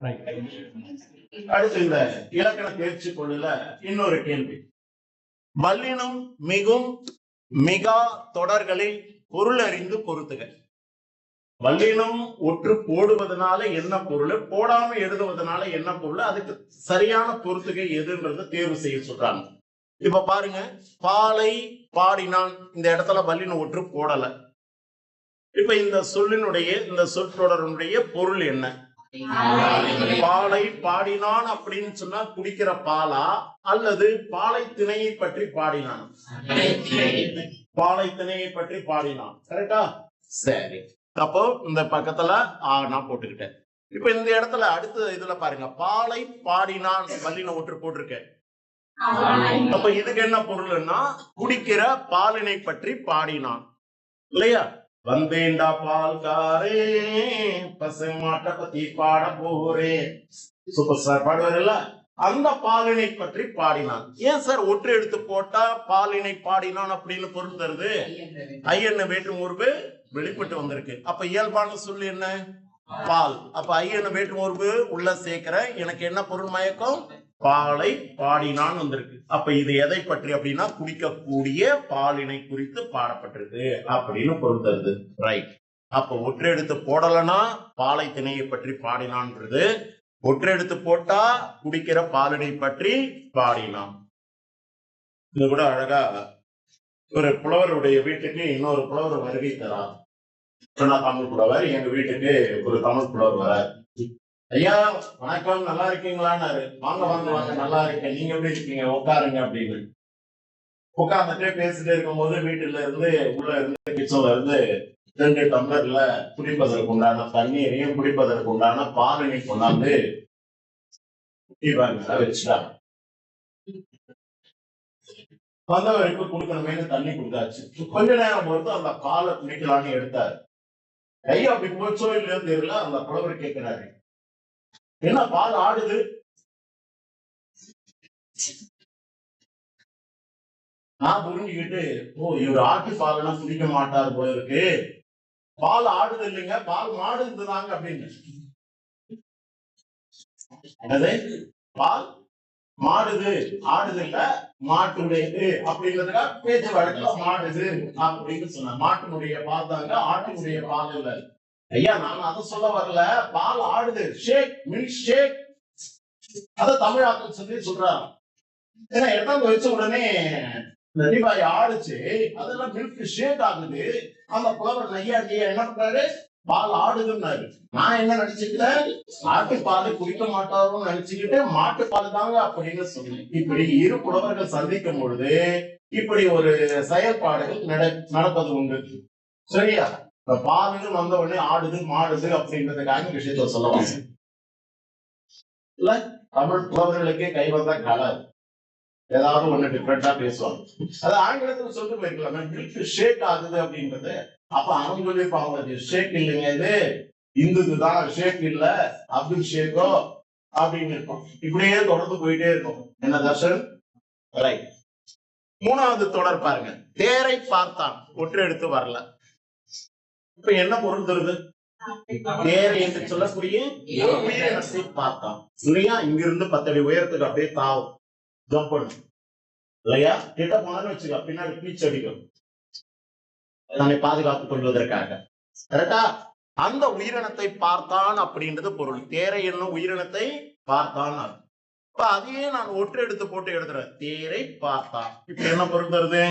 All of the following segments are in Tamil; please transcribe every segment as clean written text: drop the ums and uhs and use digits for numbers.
அடுத்து இந்த இலக்கண தேர்ச்சி கொள்ளுல இன்னொரு கேள்வி. வல்லினம் மிகும் மிகா தொடர்களில் பொருள் அறிந்து பொருத்துக. வல்லினம் ஒற்று போடுவதனால என்ன பொருள், போடாம எழுதுவதனால என்ன பொருள், அதுக்கு சரியான பொருத்துகை எதுன்றது தேர்வு செய்ய சொல்றாங்க. இப்ப பாருங்க, பாலை பாடினான், இந்த இடத்துல வல்லினம் ஒற்று போடல. இப்ப இந்த சொல்லினுடைய இந்த சொற்றொடருடைய பொருள் என்ன? பாலை பாடினான் அப்படின்னு சொன்னா குடிக்கிற பாலா, அல்லது பாலை திணையை பற்றி பாடினான்? பாலை திணையை பற்றி பாடினான். கரெக்டா? சரி, அப்போ இந்த பக்கத்துல நான் போட்டுக்கிட்டேன். இப்ப இந்த இடத்துல அடுத்த இதுல பாருங்க, பாலை பாடினான் வல்லினம் ஒற்று போட்டிருக்கேன். அப்ப இதுக்கு என்ன பொருள்னா குடிக்கிற பாலினை பற்றி பாடினான் இல்லையா? வந்தேண்டா பால்காரே பசுமாட்டை பத்தி பாட போறேன், சூப்பர் ஸ்டார் பாடுவார்ல, அந்த பாலினை பற்றி பாடினான். ஏன் சார் ஒற்று எடுத்து போட்டா பாலினை பாடினான் அப்படின்னு பொருள் தருது? ஐயன் வேற்று முறுப்பு வெளிப்பட்டு வந்திருக்கு. அப்ப இயல்பான சொல்லு என்ன? பால். அப்ப ஐயன் வேற்று முறுப்பு உள்ள சேர்க்கிற எனக்கு என்ன பொருள் மயக்கம்? பாலை பாடினான் வந்திருக்கு. அப்ப இது எதை பற்றி அப்படின்னா குடிக்கக்கூடிய பாலினை குறித்து பாடப்பட்டிருக்கு அப்படின்னு பொருள் தருது. ரைட். அப்ப ஒற்றை எடுத்து போடலன்னா பாலை திணையை பற்றி பாடினான்றது, ஒற்றை எடுத்து போட்டா குடிக்கிற பாலினை பற்றி பாடினான். இது கூட அழகா ஒரு புலவருடைய வீட்டுக்கு இன்னொரு புலவர் வருகை தரார். தமிழ் புலவர் எங்க வீட்டுக்கு ஒரு தமிழ் புலவர் வரார். ஐயா வணக்கம், நல்லா இருக்கீங்களான்னு. வாங்க வாங்க வாங்க, நல்லா இருக்கேன், நீங்க எப்படி இருக்கீங்க, உட்காருங்க அப்படின்னு. உட்கார்ந்துட்டே பேசிட்டே இருக்கும் போது வீட்டுல இருந்து உள்ள இருந்து கிச்சன்ல இருந்து 2 டம்ளர்ல குடிப்பதற்கு உண்டான தண்ணீரையும் குடிப்பதற்கு உண்டான பாலினை கொண்டாந்து வச்சுட்டாங்க. வந்தவருக்கு கொடுக்கணுமே தண்ணி கொடுத்தாச்சு. கொஞ்ச நேரம் பொறுத்து அந்த பாலை குடிக்கலான்னு எடுத்தாரு. ஐயா அப்படி போச்சோ இல்லையோ தெரியல, அந்த புலவர் கேட்கிறாரு, என்ன பால் ஆடுது? நான் புரிஞ்சுக்கிட்டு, ஓ இவர் ஆட்டு பால் எல்லாம் குடிக்க மாட்டார் போல இருக்கு, பால் ஆடுது இல்லைங்க, பால் மாடு இருந்துதாங்க அப்படின்னு. பால் மாடுது, ஆடுது இல்ல மாட்டுடையது அப்படிங்கிறதுக்கா பேச்சு வழக்குல மாடுது அப்படின்னு சொன்ன. மாட்டினுடைய பால் தாங்க, ஆட்டினுடைய பால் இல்ல. ஐயா நான் அதை சொல்ல வரல, பால் ஆடுது, ஷேக், மில்க் ஷேக், அத தமிழாக்கள் சொல்லி சொல்றாங்க. ஏன்னா எடுத்தாந்து வச்ச உடனே நதிபாய் ஆடுச்சு, அதெல்லாம் மில்க் ஷேக் ஆகுது. அந்த புலவர் ஐயா என்ன பண்றாரு, பால் ஆடுதுன்னாரு. நான் என்ன நினைச்சுக்கிறேன், ஆட்டு பாலை குடிக்க மாட்டாரோன்னு நினைச்சுக்கிட்டு மாட்டு பால் தாங்க அப்படின்னு சொன்னேன். இப்படி இரு புலவர்கள் சந்திக்கும் பொழுது இப்படி ஒரு செயல்பாடுகள் நடப்பது உண்டு. சரியா? பாலுன்னு வந்த உடனே ஆடுது மாடுது அப்படின்றதுக்காக விஷயத்த சொல்லுவாங்க இல்ல. தமிழ் புலவர்களுக்கே கை வந்தா கலர் ஏதாவது ஒண்ணு டிஃபரெண்டா பேசுவாங்க. அது ஆங்கிலத்துல சொல்லிட்டு போயிருக்கலாமே, மில்க் ஷேக் ஆகுது அப்படின்றது. அப்ப அவங்க சொல்லிருப்பாங்க, ஷேக் இல்லைங்க, இது இந்துதான், ஷேக் இல்ல அப்துல் ஷேக்கோ அப்படின்னு இருக்கும். இப்படியே தொடர்ந்து போயிட்டே இருக்கும். என்ன தர்ஷன்? ரைட். 3வது தொடர் பாருங்க, தேரை பார்த்தான், ஒற்றை எடுத்து வரல. இப்ப என்ன பொருள் தருது? தேரை என்று சொல்லக்கூடிய உயிரினத்தை பார்த்தான் இல்லையா? இங்கிருந்து 10 அடி உயரத்துக்கு அப்படியே தாவும், ஜம்ப் பண்ணும் இல்லையா? கிட்ட போனாலும் வச்சுக்க, பின்னாடி பீச் அடிக்கும், தன்னை பாதுகாத்துக் கொள்வதற்காக. கரெக்டா? அந்த உயிரினத்தை பார்த்தான் அப்படின்றது பொருள். தேரை என்னும் உயிரினத்தை பார்த்தான். இப்ப அதையே நான் ஒற்றை எடுத்து போட்டு எழுதுறேன், தேரை பார்த்தான். இப்ப என்ன பொருள் தருது?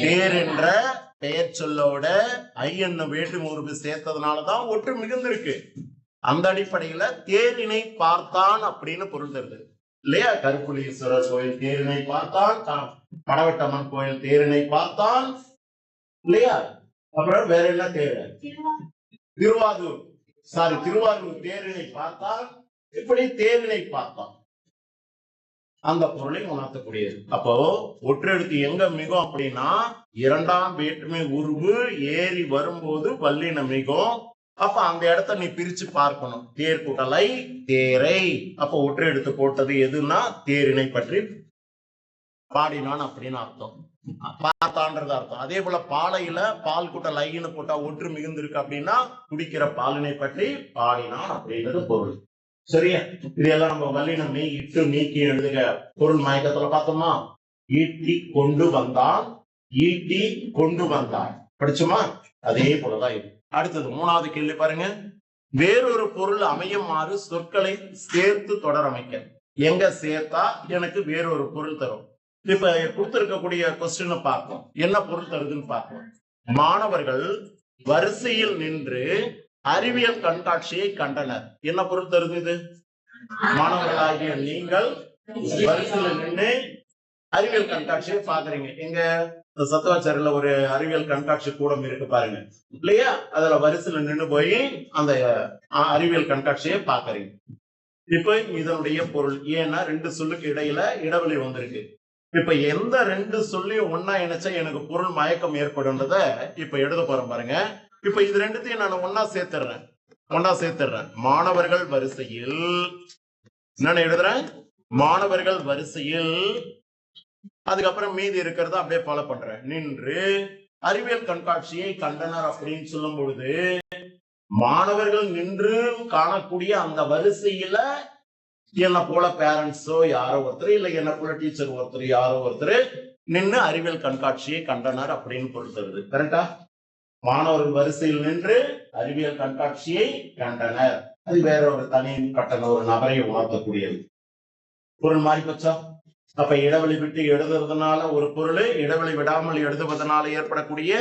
தேர் என்ற பெயர் சொல்லோட ஐ என்னும் வேற்று உருவு சேர்த்ததுனாலதான் ஒற்று மிகுந்திருக்கு. அந்த அடிப்படையில தேரினை பார்த்தான் அப்படின்னு பொருள் தருது இல்லையா? கருப்புலீஸ்வரர் கோயில் தேரினை பார்த்தான், படவட்டம்மன் கோயில் தேரினை பார்த்தான் இல்லையா? அப்புறம் வேற என்ன தேர்? திருவாரூர் தேரினை பார்த்தான். இப்படி தேரினை பார்த்தான், அந்த பொருளை உணர்த்தக்கூடியது. அப்போ ஒற்றெழுத்து எங்க மிகும் அப்படின்னா 2ஆம் வேற்றுமை உருவு ஏறி வரும்போது வல்லின மிகும். அப்ப அந்த இடத்த நீ பிரிச்சு பார்க்கணும். தேர் கூட்டலை தேரை. அப்ப ஒற்றை எடுத்து போட்டது எதுன்னா தேரினை பற்றி பாடினான் அப்படின்னு அர்த்தம், பார்த்தான்றது அர்த்தம். அதே போல பாலையில பால் கூட்டல் ஐன்னு போட்டா ஒற்று மிகுந்திருக்கு அப்படின்னா குடிக்கிற பாலினை பற்றி பாடினான் அப்படின்றது பொருள். சரியா? இதெல்லாம் நம்ம வல்லினம் இட்டு நீக்கி எழுதுக. பொருள் மயக்கத்துல பார்த்தோமா? ஈட்டி கொண்டு வந்தான், ஈட்டி கொண்டு வந்தான் படிச்சுமா? அதே போலதான் இது. அடுத்தது மூணாவது கேள்வி பாருங்க. வேறொரு பொருள் அமையுமாறு சொற்களை சேர்த்து தொடர் அமைக்க. எங்க சேர்த்தா எனக்கு வேறொரு பொருள் தரும்? இப்ப கொடுத்திருக்கக்கூடிய கொஸ்டின் பார்ப்போம். என்ன பொருள் தருதுன்னு பார்ப்போம். மாணவர்கள் வரிசையில் நின்று அறிவியல் கண்காட்சியை கண்டனர். என்ன பொருள் தருது இது? மாணவர்களாகிய நீங்கள் வரிசையில் நின்று அறிவியல் கண்காட்சியை பாக்குறீங்க. எங்க சத்துவாச்சாரில ஒரு அறிவியல் கண்காட்சி கூடம் இருக்கு பாருங்க இல்லையா? அதுல வரிசையில் நின்று போய் அந்த அறிவியல் கண்காட்சியை பாக்குறீங்க. இப்ப இதனுடைய பொருள் ஏன்னா ரெண்டு சொல்லுக்கு இடையில இடைவெளி வந்திருக்கு. இப்ப எந்த ரெண்டு சொல்லியும் ஒன்னா இணைச்சா எனக்கு பொருள் மயக்கம் ஏற்படும்ன்றத இப்ப எழுத போறேன் பாருங்க. இப்ப இது ரெண்டுத்தையும் நான் ஒன்னா சேர்த்துறேன். மாணவர்கள் வரிசையில் என்ன எழுதுறேன்? மாணவர்கள் வரிசையில், அதுக்கப்புறம் மீதி இருக்கிறத அப்படியே ஃபாலோ பண்றேன். நின்று அறிவியல் கண்காட்சியை கண்டனர் அப்படின்னு சொல்லும் பொழுது மாணவர்கள் நின்று காணக்கூடிய அந்த வரிசையில என்ன போல பேரண்ட்ஸோ யாரோ ஒருத்தர், இல்ல என்ன போல டீச்சர் ஒருத்தர், யாரோ ஒருத்தர் நின்று அறிவியல் கண்காட்சியை கண்டனர் அப்படின்னு பொறுத்தது. கரெக்டா? மாணவர்கள் வரிசையில் நின்று அறிவியல் கண்காட்சியை கண்டனர். அது வேற ஒரு தனி கட்டண ஒரு நபரை உணர்த்தக்கூடியது. பொருள் மாறி போச்சா? அப்ப இடைவெளி விட்டு எழுதுறதுனால ஒரு பொருள், இடைவெளி விடாமல் எழுதுவதனால ஏற்படக்கூடிய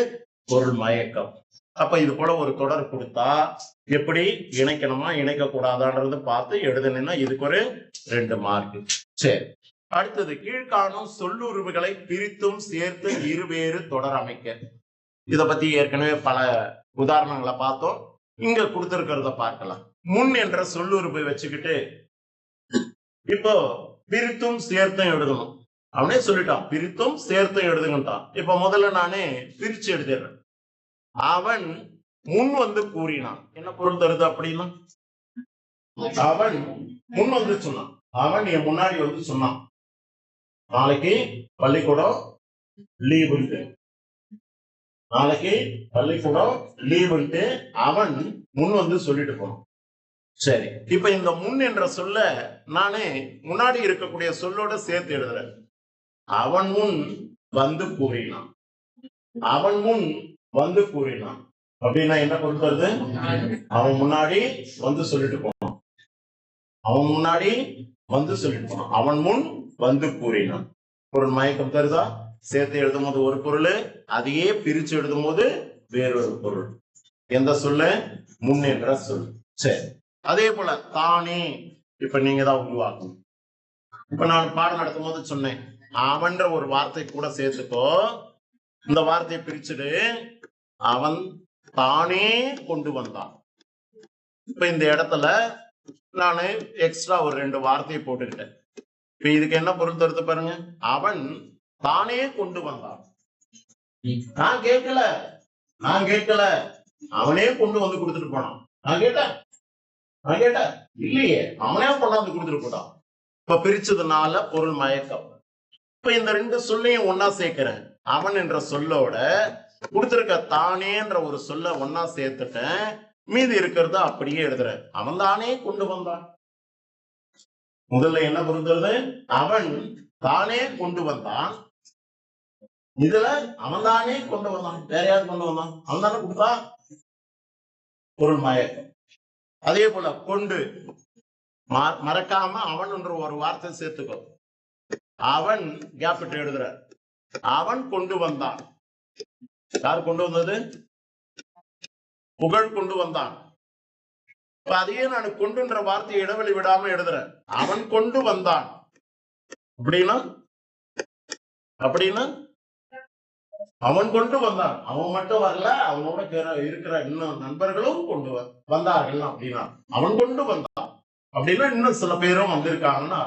பொருள் மயக்கம். அப்ப இது போல ஒரு தொடர் கொடுத்தா எப்படி இணைக்கணுமா இணைக்க கூடாதான்றது பார்த்து எழுதுனா இதுக்கு ஒரு 2 மார்க். சரி, அடுத்தது கீழ்காணும் சொல்லுருவுகளை பிரித்தும் சேர்த்து இருவேறு தொடர் அமைக்க. இத பத்தி ஏற்கனவே பல உதாரணங்களை பார்த்தோம். இங்க கொடுத்திருக்கிறத பார்க்கலாம். முன் என்ற சொல்லுருவை வச்சுக்கிட்டு இப்போ பிரித்தும் சேர்த்தும் எழுதணும். அவனே சொல்லிட்டான் பிரித்தும் சேர்த்தும் எழுதுங்கட்டான். இப்ப முதல்ல நானே பிரிச்சு எழுதிடுறேன். அவன் முன் வந்து கூறினான். என்ன பொருள் தருது அப்படின்னா? அவன் முன் வந்து சொன்னான். அவன் என் முன்னாடி வந்து சொன்னான் நாளைக்கு பள்ளிக்கூடம் லீவுன்ட்டு. நாளைக்கு பள்ளிக்கூடம் லீவுன்ட்டு அவன் முன் வந்து சொல்லிட்டு போனான். சரி, இப்ப இந்த முன் என்ற சொல்ல நானே முன்னாடி இருக்கக்கூடிய சொல்லோட சேர்த்து எழுதுறேன். அவன் முன் வந்து கூறினான். அவன் முன் வந்து கூறினான் அப்படின்னா என்ன பொருள் வருது? அவன் முன்னாடி வந்து சொல்லிட்டு போனான். அவன் முன்னாடி வந்து சொல்லிட்டு போனான். அவன் முன் வந்து கூறினான். பொருள் மயக்கம் தருதா? சேர்த்து எழுதும் போது ஒரு பொருள், அதையே பிரிச்சு எழுதும் போது வேறொரு பொருள். எந்த சொல்லு? முன் என்ற சொல். சரி, அதே போல தானே இப்ப நீங்க தான் உருவாக்கணும். இப்ப நான் பாடம் நடத்தும் போது சொன்னேன் அவன்ற ஒரு வார்த்தை கூட சேர்த்துக்கோ. இந்த வார்த்தையை பிரிச்சுடு. அவன் தானே கொண்டு வந்தான். இப்ப இந்த இடத்துல நானு எக்ஸ்ட்ரா ஒரு 2 வார்த்தையை போட்டுக்கிட்டேன். இப்ப இதுக்கு என்ன பொருள் தருது பாருங்க. அவன் தானே கொண்டு வந்தான். நான் கேட்கல, அவனே கொண்டு வந்து கொடுத்துட்டு போனான். நான் கேட்டேன் இல்லையே, அவனே கொண்டாந்து கொடுத்துட்டு போட்டான். இப்ப பிரிச்சதுனால பொருள் மயக்கம். இப்ப இந்த 2 சொல்லையும் ஒன்னா சேர்க்கிறேன். அவன் என்ற சொல்லோட கொடுத்திருக்க தானேன்ற ஒரு சொல்ல ஒன்னா சேர்த்துட்டேன். மீதி இருக்கிறத அப்படியே எழுதுறேன். அவன் தானே கொண்டு வந்தான். முதல்ல என்ன பொருந்தது? அவன் தானே கொண்டு வந்தான். இதுல அவன் தானே கொண்டு வந்தான். வேற யாரு கொண்டு வந்தான்? அவன் தானே கொடுத்தா. பொருள் மயக்கம். அதே போல கொண்டு மறக்காம அவன் என்ற ஒரு வார்த்தை சேர்த்துக்கோ. அவன் கேப்பிட்டு எழுதுற. அவன் கொண்டு வந்தான். யார் கொண்டு வந்தது? புகழ் கொண்டு வந்தான். அதையே நான் கொண்டுன்ற வார்த்தையை இடைவெளி விடாம எழுதுறேன். அவன் கொண்டு வந்தான் அப்படின்னா அவன் கொண்டு வந்தான். அவன் மட்டும் வரல, அவனோட இருக்கிற இன்னும் நண்பர்களும் கொண்டு வந்தார்கள் அப்படின்னா அவன் கொண்டு வந்தான் அப்படின்னா இன்னும் சில பேரும் வந்திருக்காங்கன்னா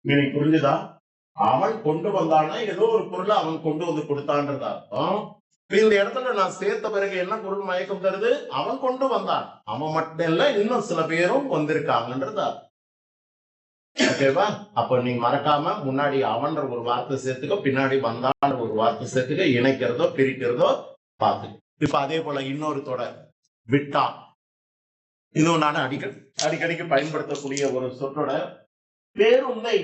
எனக்கு புரிஞ்சுதா? அவன் கொண்டு வந்தான்னா ஏதோ ஒரு பொருளை அவன் கொண்டு வந்து கொடுத்தான்றதா அர்த்தம். இந்த இடத்துல நான் சேர்த்த பிறகு என்ன பொருள் மயக்கம் தருது? அவன் கொண்டு வந்தான். அவன் மட்டும் இல்ல, இன்னும் சில பேரும் வந்திருக்காங்கன்றதா. ஓகேவா? அப்ப நீங்க மறக்காம முன்னாடி அவன்ற ஒரு வார்த்தை சேர்த்துக்க, பின்னாடி வந்தான்ற ஒரு வார்த்தை சேர்த்துக்க, இணைக்கிறதோ பிரிக்கிறதோ பார்த்து. இப்ப அதே போல இன்னொரு தொடர் விட்டான். இதுவும் நான் அடிக்கடிக்கு பயன்படுத்தக்கூடிய ஒரு சொற்றொடர். பேருந்தை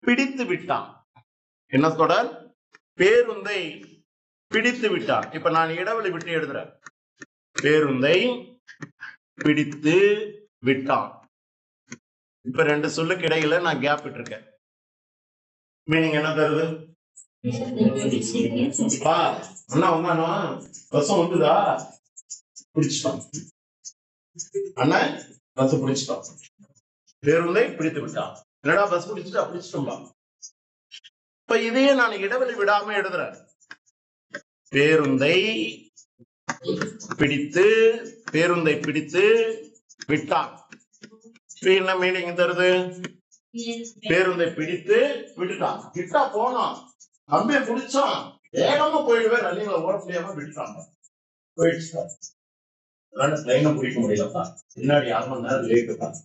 பிடித்து விட்டான். என்ன தொடர்? பேருந்தை பிடித்து விட்டான். இப்ப நான் இடைவெளி விட்டு எழுதுறேன். பேருந்தை பிடித்து விட்டான். இப்ப ரெண்டு சொல்லுக்கு இடையில நான் கேப் விட்டுருக்கேன். மீனிங் என்ன தருது? அண்ணா வந்தானா ரசம் வந்துதா? பிடிச்சிட்டான். அண்ணா ரசம் பிடிச்சிட்டான். பேருந்தை பிடித்து விட்டான். என்னடா பஸ் பிடிச்சிட்டோம். இப்ப இதையே நான் இடைவெளி விடாம எழுதுறேன். பேருந்தை பிடித்து விட்டான். என்ன மீனிங் தருது? பேருந்தை பிடித்து விட்டுட்டான். கிட்டா போனான், கம்பியை பிடிச்சான், வேகமா போயிடுவேன், ரன்னிங்ல ஓட முடியாம விட்டுட்டாங்க. போயிடுச்சு. ட்ரெயினை பிடிக்க முடியலப்பா, பின்னாடி 1/2 மணி நேரம் லேட்டு தான்.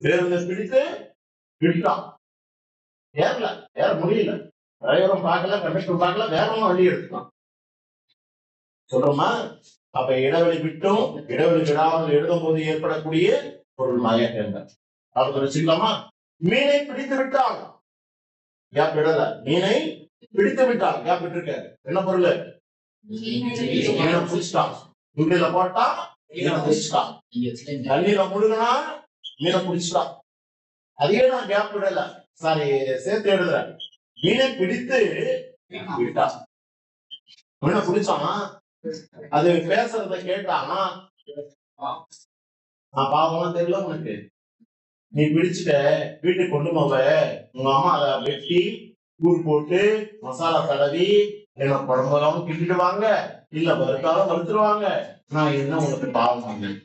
பேருந்தை பிடித்து விட்டான். ஏற முடியல. டிரைவரும் பார்க்கல, கண்டக்டர் பார்க்கல, வேகமா வண்டி எடுத்துட்டான். சொல்றோமா? அப்ப இடைவெளி விட்டும் இடைவெளி விடாமல் எழுதும் போது ஏற்படக்கூடிய பொருள் மயக்கங்கள். அப்ப வச்சுக்கலாமா? மீனை பிடித்து விட்டான். கேப் விடல. மீனை பிடித்து விட்டான். கேப் விட்டுருக்காரு. என்ன பொருள்? மீனை பிடிச்சிட்டான். துண்டில போட்டா மீனை பிடிச்சிட்டான். தண்ணியில முழுகினா மீனை பிடிச்சிட்டான். அதே நான் கேப் விடல, சாரி சேர்த்து எழுதுறேன். மீனை பிடித்து விட்டான். மீனை பிடிச்சான், அது பேசுறத கேட்டானா, பாவம் தெரியல உனக்கு, நீ பிடிச்சுட்ட, வீட்டுக்கு கொண்டு போவ, உங்க அம்மா அதை வெட்டி கூழ் போட்டு மசாலா தடவி என்ன குழம்புலாம் கிண்டிடுவாங்க, இல்ல வறுத்தாலும் வறுத்துருவாங்க, நான் என்ன உனக்கு பாவம் பண்ணேன்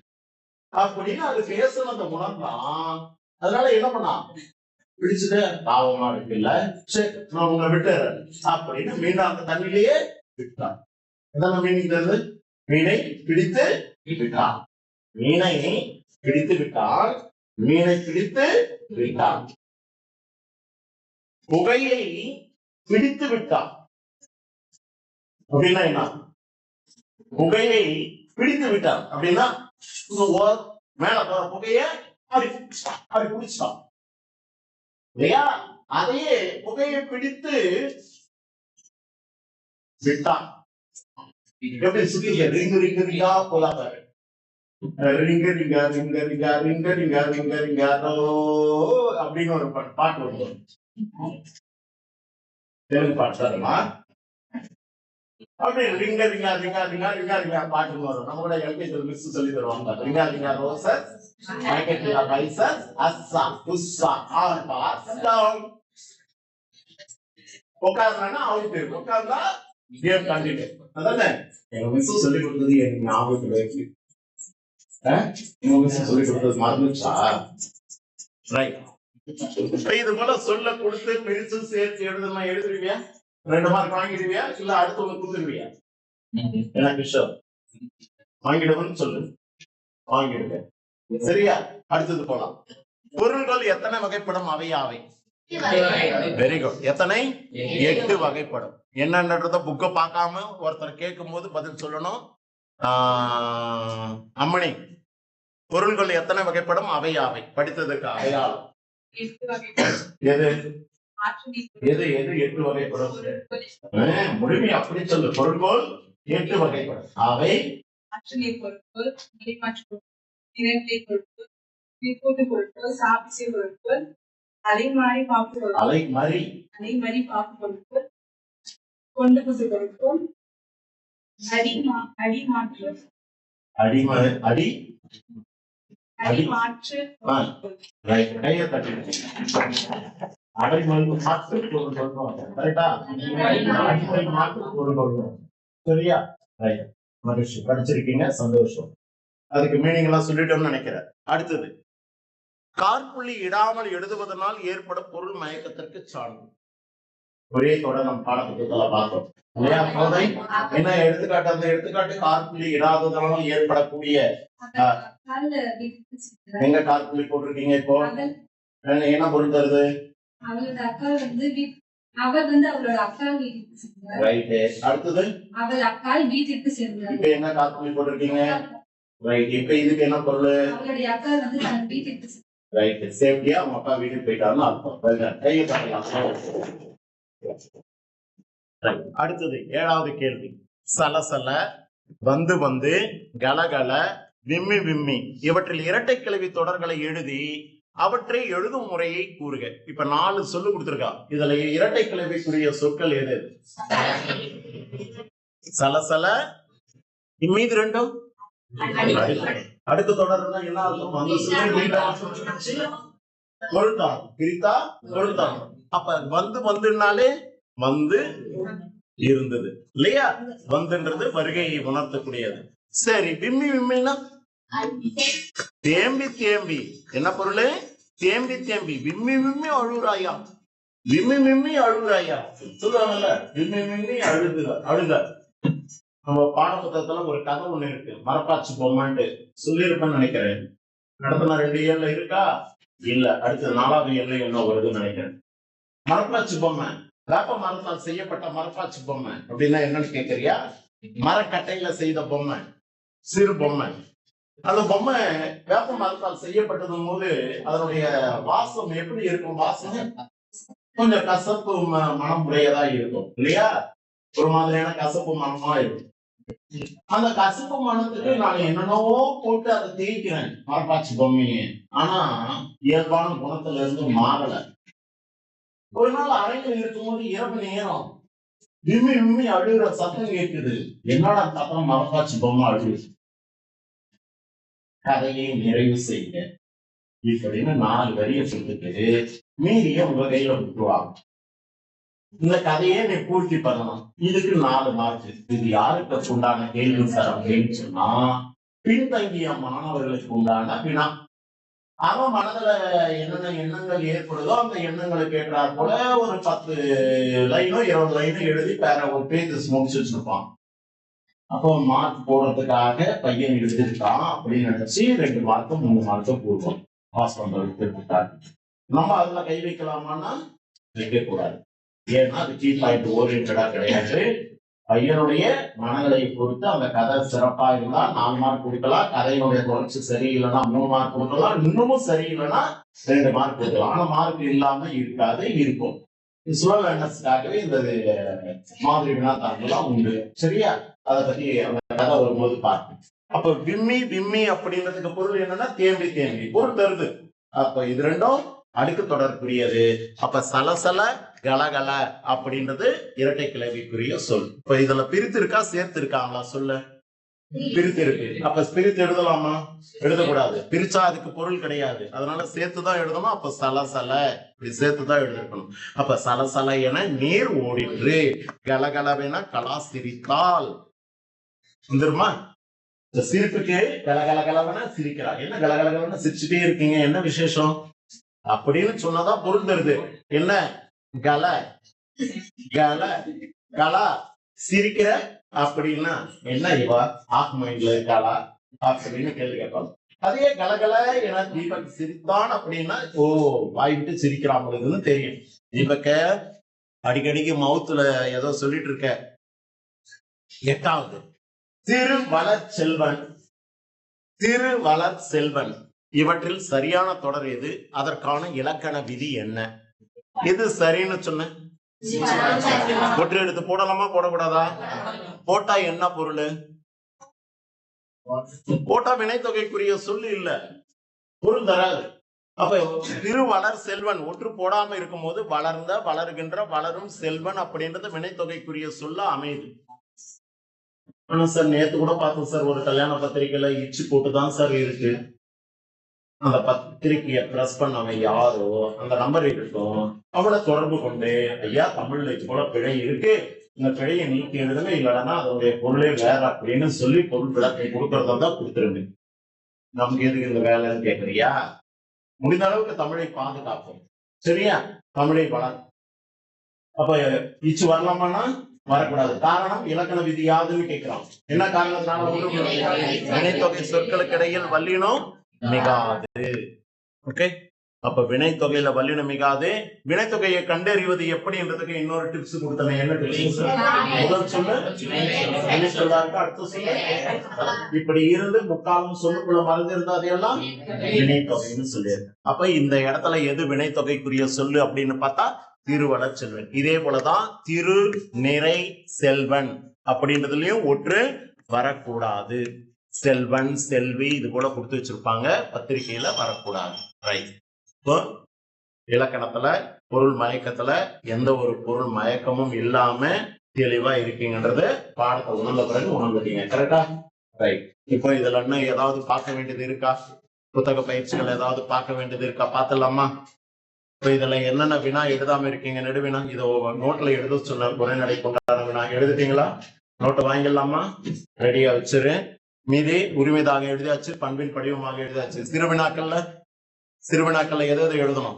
அப்படின்னு அது பேசுறத உணர்ந்தான். அதனால என்ன பண்ணா? பிடிச்சுட்டு பாவமா இருக்குல்ல, சரி நான் உங்களை விட்டுறேன் அப்படின்னு மீண்டும் அந்த தண்ணிலேயே விட்டான். என்ன மீனிங் தருது? மீனை பிடித்து விட்டான். மீனை பிடித்து விட்டான். மீனை பிடித்து விட்டான். புகையை பிடித்து விட்டான் அப்படின்னா என்ன? புகையை பிடித்து விட்டான் அப்படின்னா மேல புகைய அப்படி பிடிச்சிட்டான் இல்லையா? அதையே புகையை பிடித்து விட்டான். எப்படி சுத்திய ரிங்கு ரிங்கு ரிங்கா போலாதாரு, ரிங்க ரிங்கா ரிங்க ரிங்கா ரிங்க ரிங்கா ரிங்க ரிங்கா அப்படின்னு ஒரு பாட்டு வரும். தெலுங்கு பாட்டு தருமா? அப்படி ரிங்க ரிங்கா ரிங்கா ரிங்கா ரிங்கா ரிங்கா பாட்டு வரும். நம்ம கூட எல்கேஜி மிஸ் சொல்லி தருவாங்க. ரிங்கா ரிங்கா ரோசஸ் மார்க்கெட்ல பைசஸ் அஸ்ஸா புஸ்ஸா ஆல்பா டவுன். உட்கார்றானா அவுட், உட்கார்ந்தா கேம் கண்டினியூ. அதானே எங்க மிஸ் சொல்லி கொடுத்தது எனக்கு ஞாபகத்துல இருக்கு. எங்க மிஸ் சொல்லி கொடுத்தது மறந்துச்சா? ரைட். இது போல சொல்ல கொடுத்து பிரிச்சு சேர்த்து எழுதுனா எழுதுருவியா? 2 மார்க் வாங்கிடுவியா? இல்ல அடுத்தவங்க கொடுத்துருவியா? எனக்கு விஷயம் வாங்கிடுவேன்னு சொல்லு, வாங்கிடுங்க. சரியா? அடுத்தது போலாம். பொருள்கள் எத்தனை வகைப்படும்? அவையாவை. Very good. எத்தனை? 8 வகைப்படும். என்னன்றத புக்கை பார்க்காம ஒருத்தர் கேட்கும் போது பதில் சொல்லணும். அம்மணி, பொருள்கள் எத்தனை வகைப்படும்? அவையாவை படித்ததுக்கு அடையாளம் எது? எது எது 8 வகைப்படும்? முழுமை அப்படி சொல்லு. பொருள்கள் 8 வகைப்படும். அவை அலைமாரி பாப்பு பொருட்கள், கொண்டு புது பொருட்கள், அடிமாற்று சரியா? மகிழ்ச்சி, படிச்சிருக்கீங்க, சந்தோஷம். அதுக்கு மீனிங் எல்லாம் சொல்லிட்டோம்னு நினைக்கிறேன். அடுத்தது, காற்புள்ளி இடாமல் எழுதுவதனால் ஏற்படும் பொருள் மயக்கத்திற்கு சான்று. ஒரே தொடர் நம் பாடப்புத்தகத்துல பார்த்தோம் இல்லையா? என்ன எடுத்துக்காட்டு? அந்த எடுத்துக்காட்டு காற்புள்ளி இடாததனால ஏற்படக்கூடிய. எங்க காற்புள்ளி போட்டிருக்கீங்க இப்போ? என்ன பொருள் தருது? அடுத்தது, அவர் அக்கால் வீட்டிற்கு சென்றார். இப்ப என்ன காற்புள்ளி போட்டிருக்கீங்க? ரைட். இப்ப இதுக்கு என்ன பொருள்? அவங்களுடைய அக்கா வந்து தன் வீட்டுக்கு ரைட். சேஃப்டியா அவங்க அப்பா வீட்டுக்கு போயிட்டாருன்னு அர்த்தம். கையை தட்டலாம். அடுத்தது 7வது கேள்வி. சலசல, வந்து வந்து, கலகல, விம்மி விம்மி இவற்றில் இரட்டை கிளவி தொடர்களை எழுதி அவற்றை எழுதும் முறையை கூறுக. இப்ப 4 சொல்லு கொடுத்திருக்கா. இதுல இரட்டை கிளவிக்குரிய சொற்கள் எது? சலசல, மீது ரெண்டும் அடுத்த தொடர்னா என்ன அர்த்தம்? வந்து பொருத்தம், பிரித்தா பொருத்தம். அப்ப வந்து வந்துனாலே வந்து இருந்தது இல்லையா? வந்துன்றது வருகையை உணர்த்தக்கூடியது. சரி, விம்மி விம்மினா தேம்பி தேம்பி. என்ன பொருள்? தேம்பி தேம்பி. விம்மி விம்மி அழுறாயா, விம்மி விம்மி அழுறாயா சொல்லுவாங்கல்ல, விம்மி விம்மி அழுக. நம்ம பாட புத்தகத்துல ஒரு கதை ஒண்ணு இருக்கு, மரப்பாச்சி பொம்மைன்ட்டு சொல்லியிருப்பேன்னு நினைக்கிறேன். நடத்தின 2 ஏழுல இருக்கா? இல்ல, அடுத்த 4வது ஏழுல என்ன வருதுன்னு நினைக்கிறேன். மரப்பாச்சி பொம்மை, வேப்ப மரத்தால் செய்யப்பட்ட மரப்பாச்சி பொம்மை அப்படின்னா என்னன்னு கேக்குறியா? மரக்கட்டையில செய்த பொம்மை, சிறு பொம்மை. அந்த பொம்மை வேப்ப மரத்தால் செய்யப்பட்டதும் போது அதனுடைய வாசம் எப்படி இருக்கும்? வாசம் கொஞ்சம் கசப்பு மனம் உடையதா இருக்கும் இல்லையா? ஒரு மாதிரியான கசப்பு மனமா இருக்கும். அந்த கசப்பு மனத்துக்கு நான் என்னென்னவோ போட்டு அதை தேய்க்கிறேன் மரப்பாச்சி பொம்மையை. ஆனா இயல்பான குணத்துல இருந்து மாறல. ஒரு நாள் அறையில் இருக்கும்போது இரவு நேரம் விம்மி விம்மி அழுகிற சத்தம் கேட்குது. என்னடா சத்தம்? மரப்பாச்சி பொம்மை அழுகுது. கதையை நிறைவு செய்ய இப்படின்னு 4 வரியை சொல்லிட்டு மீறிய உங்க கையில விட்டுருவாங்க. இந்த கதையே நீ பூர்த்தி பண்ணணும். இதுக்கு 4 மார்க். இது யாருக்கு உண்டான கேள்வி சார் அப்படின்னு சொன்னா, பின்தங்கிய மாணவர்களுக்கு உண்டான வினா. அவன் மனதுல என்னென்ன எண்ணங்கள் ஏற்படுதோ அந்த எண்ணங்களுக்கு ஏற்றாற் போல ஒரு 10 லைனோ 20 லைனோ எழுதி வேற ஒரு பேஜஸ் முடிச்சு வச்சிருப்பான். அப்போ மார்க் போடுறதுக்காக பையன் எழுதிருக்கான் அப்படின்னு நினைச்சு 2 மார்க்கும் 3 மார்க்கும் போடுவோம் பாஸ் பண்றதுக்கு. நம்ம அதுல கை வைக்கலாமான்னா வைக்க கூடாது. ஏன்னா அது கீ பாயிண்ட் ஓரியன்டா கிடையாது. பையனுடைய மனநிலை பொறுத்து அந்த கதை சிறப்பா இருந்தா 4 மார்க் கொடுக்கலாம். கதையினுடைய தொடர்ச்சி சரியில்லைன்னா 3 மார்க் கொடுக்கலாம். இன்னமும் சரியில்லைன்னா 2 மார்க் கொடுக்கலாம். ஆனா மார்க் இல்லாம இருக்காது, இருக்கும். சுலபக்காகவே இந்த மாதிரி வினாத்தாள்கள்லாம் உண்டு. சரியா? அதை பத்தி அந்த கதை வரும்போது பார்ப்போம். அப்ப விம்மி விம்மி அப்படின்றதுக்கு பொருள் என்னன்னா தேம்பி தேம்பி பொருள் தருது. அப்ப இது ரெண்டும் அடுக்கு தொடர்புரியது. அப்ப சலசல கலகல அப்படின்றது இரட்டை கிளவிக்குரிய சொல். இப்ப இதுல பிரித்து இருக்கா சேர்த்து இருக்காங்களா? சொல்ல பிரித்து இருக்கு. அப்ப பிரித்து எழுதலாமா? எழுதக்கூடாது. பிரிச்சா அதுக்கு பொருள் கிடையாது. அதனால சேர்த்துதான் எழுதணும். அப்ப சலசல இப்படி சேர்த்துதான் எழுதிருக்கணும். அப்ப சலசல என நீர் ஓடிற்று, கலகலவென கலா சிரித்தால். வந்துருமா? இந்த சிரிப்புக்கு கலகலகலவென சிரிக்கிறா. என்ன கலகலகலவென சிரிச்சுட்டே இருக்கீங்க, என்ன விசேஷம் அப்படின்னு சொன்னதான் பொருள் தருது. என்ன? கல கல கலா சிரிக்கிற அப்படின்னா என்ன? இவா ஆஃப் மைண்ட்ல இருக்காளா அப்படின்னு கேள்வி கேட்பாங்க. அதே கலகல என தீபக் சிரித்தான் அப்படின்னா ஓ வாய் விட்டு சிரிக்கிறாங்களுக்குன்னு தெரியும். தீபக்க அடிக்கடிக்கு மவுத்துல ஏதோ சொல்லிட்டு இருக்க. 8வது திருவளர் செல்வன், திருவளர் செல்வன் இவற்றில் சரியான தொடர் எது? அதற்கான இலக்கண விதி என்ன? எது சரின்னு சொன்ன? ஒற்றை எடுத்து போடலாமா போடக்கூடாதா? போட்டா என்ன பொருள்? போட்டா வினைத்தொகைக்குரிய சொல்லு இல்ல, பொருள் தராது. அப்ப திருவளர் செல்வன் ஒற்று போடாம இருக்கும் போது வளர்ந்த, வளர்கின்ற, வளரும் செல்வன் அப்படின்றது வினைத்தொகைக்குரிய சொல்ல அமையுது. ஆனா சார் நேத்து கூட பார்த்தோம் சார், ஒரு கல்யாண பத்திரிகையில இச்சு போட்டுதான் சார் இருக்கு. அந்த பத்திரிகையை பிரஸ் பண்ணவன் யாரோ அந்த நம்பர் இருக்கும், அவளை தொடர்பு கொண்டு ஐயா தமிழ்ல இது போல பிழை இருக்கு, இந்த பிழையை நீக்கி எழுதுங்க, இல்லைன்னா அதனுடைய பொருளே வேற அப்படின்னு சொல்லி பொருள் விளக்கை கொடுக்கறதா தான் கொடுத்துருங்க. நமக்கு எதுக்கு இந்த வேலைன்னு கேட்கறியா? முடிந்த அளவுக்கு தமிழை பாதுகாப்போம். சரியா? தமிழை வளர். அப்ப இச்சு வரலாமான்னா வரக்கூடாது. காரணம் இலக்கண விதி யாதுன்னு கேட்கிறான். என்ன காரணத்தினால? வினைத்தொகை சொற்களுக்கு இடையில் வல்லினம் மிகாது. ஓகே. அப்ப வினைத்தொகையில வல்லினம் மிகாது. வினைத்தொகையை கண்டறிவது எப்படின்றதுக்கு இன்னொரு டிப்ஸ் கொடுத்தேன். என்ன டிப்ஸ்? முதல் சொல்லு வினை சொல்லா இருக்கு, அடுத்த சொல்லு. இப்படி இருந்து முக்காலும் சொல்லுக்குள்ள மறந்து இருந்தா அதையெல்லாம் வினைத்தொகைன்னு சொல்லியிருக்கு. அப்ப இந்த இடத்துல எது வினைத்தொகைக்குரிய சொல்லு அப்படின்னு பார்த்தா திருவளச் செல்வன். இதே போலதான் திரு நிறை செல்வன் அப்படின்றதுலயும் ஒற்று வரக்கூடாது. செல்வன் செல்வி இது போல கொடுத்து வச்சிருப்பாங்க, பத்திரிகையில வரக்கூடாது. ரைட். இப்போ இலக்கணத்துல பொருள் மயக்கத்துல எந்த ஒரு பொருள் மயக்கமும் இல்லாம தெளிவா இருக்கீங்கன்றது பாடத்தை உணர்ந்த பிறகு உணர்ந்துட்டீங்க. கரெக்டா? ரைட். இப்போ இதுல இன்னும் ஏதாவது பார்க்க வேண்டியது இருக்கா? புத்தக பயிற்சிகள் ஏதாவது பார்க்க வேண்டியது இருக்கா? பார்த்துடலாமா? இப்ப இதுல என்னென்ன வினா எழுதாம இருக்கீங்க? நெடுவினா இதோ நோட்ல எழுத சொன்ன குறைநடை கொண்டாட வினா எழுதிட்டீங்களா? நோட்டை வாங்கிடலாமா? ரெடியா வச்சிரு. மீதி உரிமைதாக எழுதியாச்சு, பண்பின் படிவமாக எழுதியாச்சு. சிறுவினாக்கள்ல எதை எழுதணும்?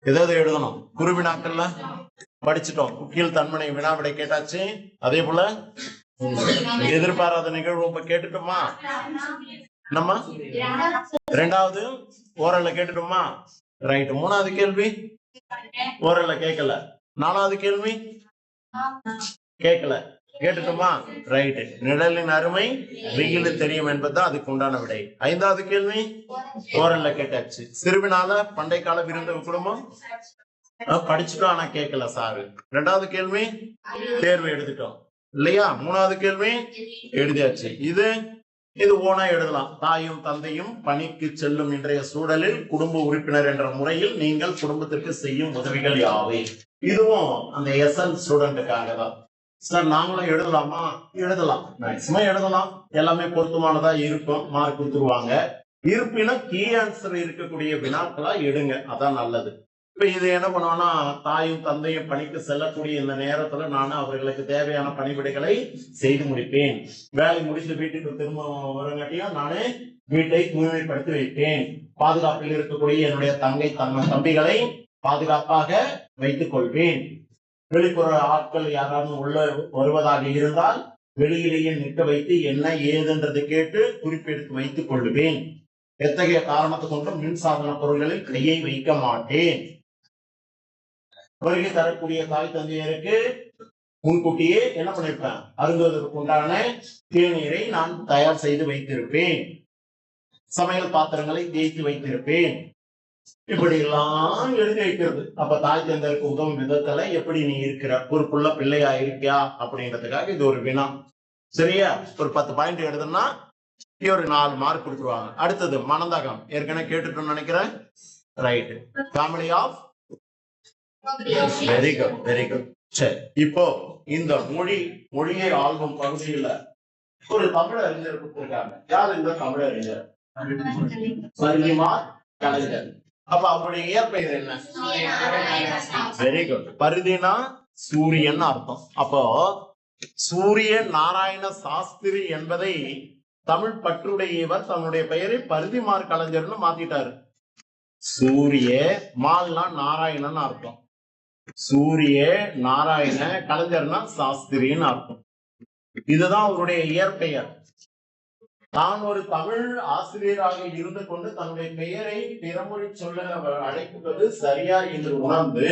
எதை எழுதணும்? குறுவினாக்கள்ல படிச்சுட்டோம். கீழ் தன்மனை வினாவிடை கேட்டாச்சு. அதே போல எதிர்பாராத நிகழ்வு இப்ப கேட்டுட்டோமா? நம்ம ரெண்டாவது ஓரல்ல கேட்டுட்டோமா? ரைட். மூணாவது கேள்வி ஓரல்ல கேட்கல. நாலாவது கேள்வி கேட்கல, கேட்டுட்டோமா? ரைட். நிழலின் அருமை வெயிலு தெரியும் என்பதுதான் அதுக்கு உண்டான விடை. ஐந்தாவது கேள்வி ஓரல்ல கேட்டாச்சு. சிறுவினால பண்டை கால விருந்த குடும்பம் படிச்சுட்டோம், ஆனா கேட்கல சாரு. ரெண்டாவது கேள்வி தேர்வு எடுத்துட்டோம் இல்லையா? மூணாவது கேள்வி எழுதியாச்சு. இது ஓனா எழுதலாம். தாயும் தந்தையும் பணிக்கு செல்லும் இன்றைய சூழலில் குடும்ப உறுப்பினர் என்ற முறையில் நீங்கள் குடும்பத்திற்கு செய்யும் உதவிகள் யாவை? இதுவும் அந்த எஸ்எல் ஸ்டூடெண்ட்டுக்காக தான். சார் நாங்களும் எழுதலாமா? எழுதலாம், மேக்சிமம் எழுதலாம். எல்லாமே பொருத்தமானதா இருக்கும், மார்க் கொடுத்துருவாங்க. இருப்பினும் கீ ஆன்சர் இருக்கக்கூடிய வினாக்களா எடுங்க, அதான் நல்லது. இப்ப இது என்ன பண்ணுவோம்னா, தாயும் தந்தையும் பணிக்கு செல்லக்கூடிய இந்த நேரத்துல நான் அவர்களுக்கு தேவையான பணிவிடைகளை செய்து முடிப்பேன். வேலை முடித்து வீட்டுக்கு திரும்ப வருங்காட்டியும் நானே வீட்டை தூய்மைப்படுத்தி வைப்பேன். பாதுகாப்பில் இருக்கக்கூடிய என்னுடைய தம்பிகளை பாதுகாப்பாக வைத்துக் கொள்வேன். வெளிப்புற ஆட்கள் யாராவது உள்ள வருவதாக இருந்தால் வெளியிலேயே நிற்க வைத்து என்ன ஏதுன்றது கேட்டு குறிப்பெடுத்து வைத்துக் கொள்வேன். எத்தகைய காரணத்தை கொண்டும் மின்சாதன பொருட்களில் கையை வைக்க மாட்டேன். வருகை தரக்கூடிய தாய் தந்தையருக்கு முன்கூட்டியே என்ன பண்ணிருப்பேன்? அருந்துவதற்கு உண்டான தேநீரை நான் தயார் செய்து வைத்திருப்பேன். சமையல் பாத்திரங்களை தேய்த்து வைத்திருப்பேன். இப்படி எல்லாம் எழுதி வைக்கிறது. அப்ப தாய் தந்தையருக்கு உதவும் விதத்துல எப்படி நீ இருக்கிற, ஒரு புள்ள பிள்ளையா இருக்கியா அப்படின்றதுக்காக இது ஒரு வினா. சரியா? ஒரு 10 பாயிண்ட் எழுதுனா ஒரு 4 மார்க் கொடுத்துருவாங்க. அடுத்தது மனந்தகம், ஏற்கனவே கேட்டுட்டோம்னு நினைக்கிறேன். Right. Family of very good, very good. சரி, இப்போ இந்த மொழியை ஆல்பம் பகுதியில ஒரு தமிழ் அறிஞர் கொடுத்திருக்காங்க. யார் இந்த தமிழ் அறிஞர்? பரிதிமார் கலைஞர். அப்ப அவருடைய இயற்பெயர் என்ன? Very good. பரிதினா சூரியன் அர்த்தம். அப்போ சூரிய நாராயண சாஸ்திரி என்பதை தமிழ் பற்றுடையவர் தன்னுடைய பெயரை பரிதிமார் கலைஞர்னு மாத்திட்டாரு. சூரிய மால்னா நாராயணன் அர்த்தம். சூரிய நாராயண கலைஞர்னா சாஸ்திரின்னு அர்த்தம். இதுதான் அவருடைய இயற்பெயர். தான் ஒரு தமிழ் ஆசிரியராக இருந்து கொண்டு தன்னுடைய பெயரை பிறமொழி சொல்ல அழைப்பது சரியா என்று உணர்ந்து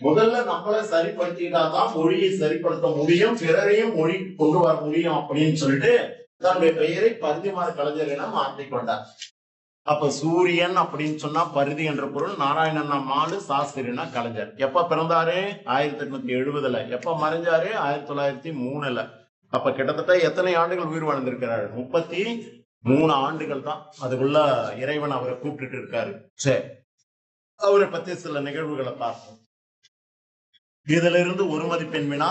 முதல்ல நம்மளை சரிப்படுத்திட்டாதான் மொழியை சரிப்படுத்த முடியும், பிறரையும் மொழி கொண்டு வர முடியும் அப்படின்னு சொல்லிட்டு தன்னுடைய பெயரை பரிதிமார் கலைஞர் என மாற்றிக்கொண்டார். அப்ப சூரியன் அப்படின்னு சொன்னா பரிதி என்ற பொருள், நாராயணன் மாலு, சாஸ்திரினா கலைஞர். எப்ப பிறந்தாரு? 1870. எப்ப மறைஞ்சாரு? 1903. அப்ப கிட்டத்தட்ட எத்தனை ஆண்டுகள் உயிர் வாழ்ந்திருக்கிறாரு? 33 ஆண்டுகள் தான். அதுக்குள்ள இறைவன் அவரை கூப்பிட்டு இருக்காரு. சரி, அவரை பத்தி சில நிகழ்வுகளை பார்ப்போம். இதுல இருந்து ஒரு மதிப்பெண் வினா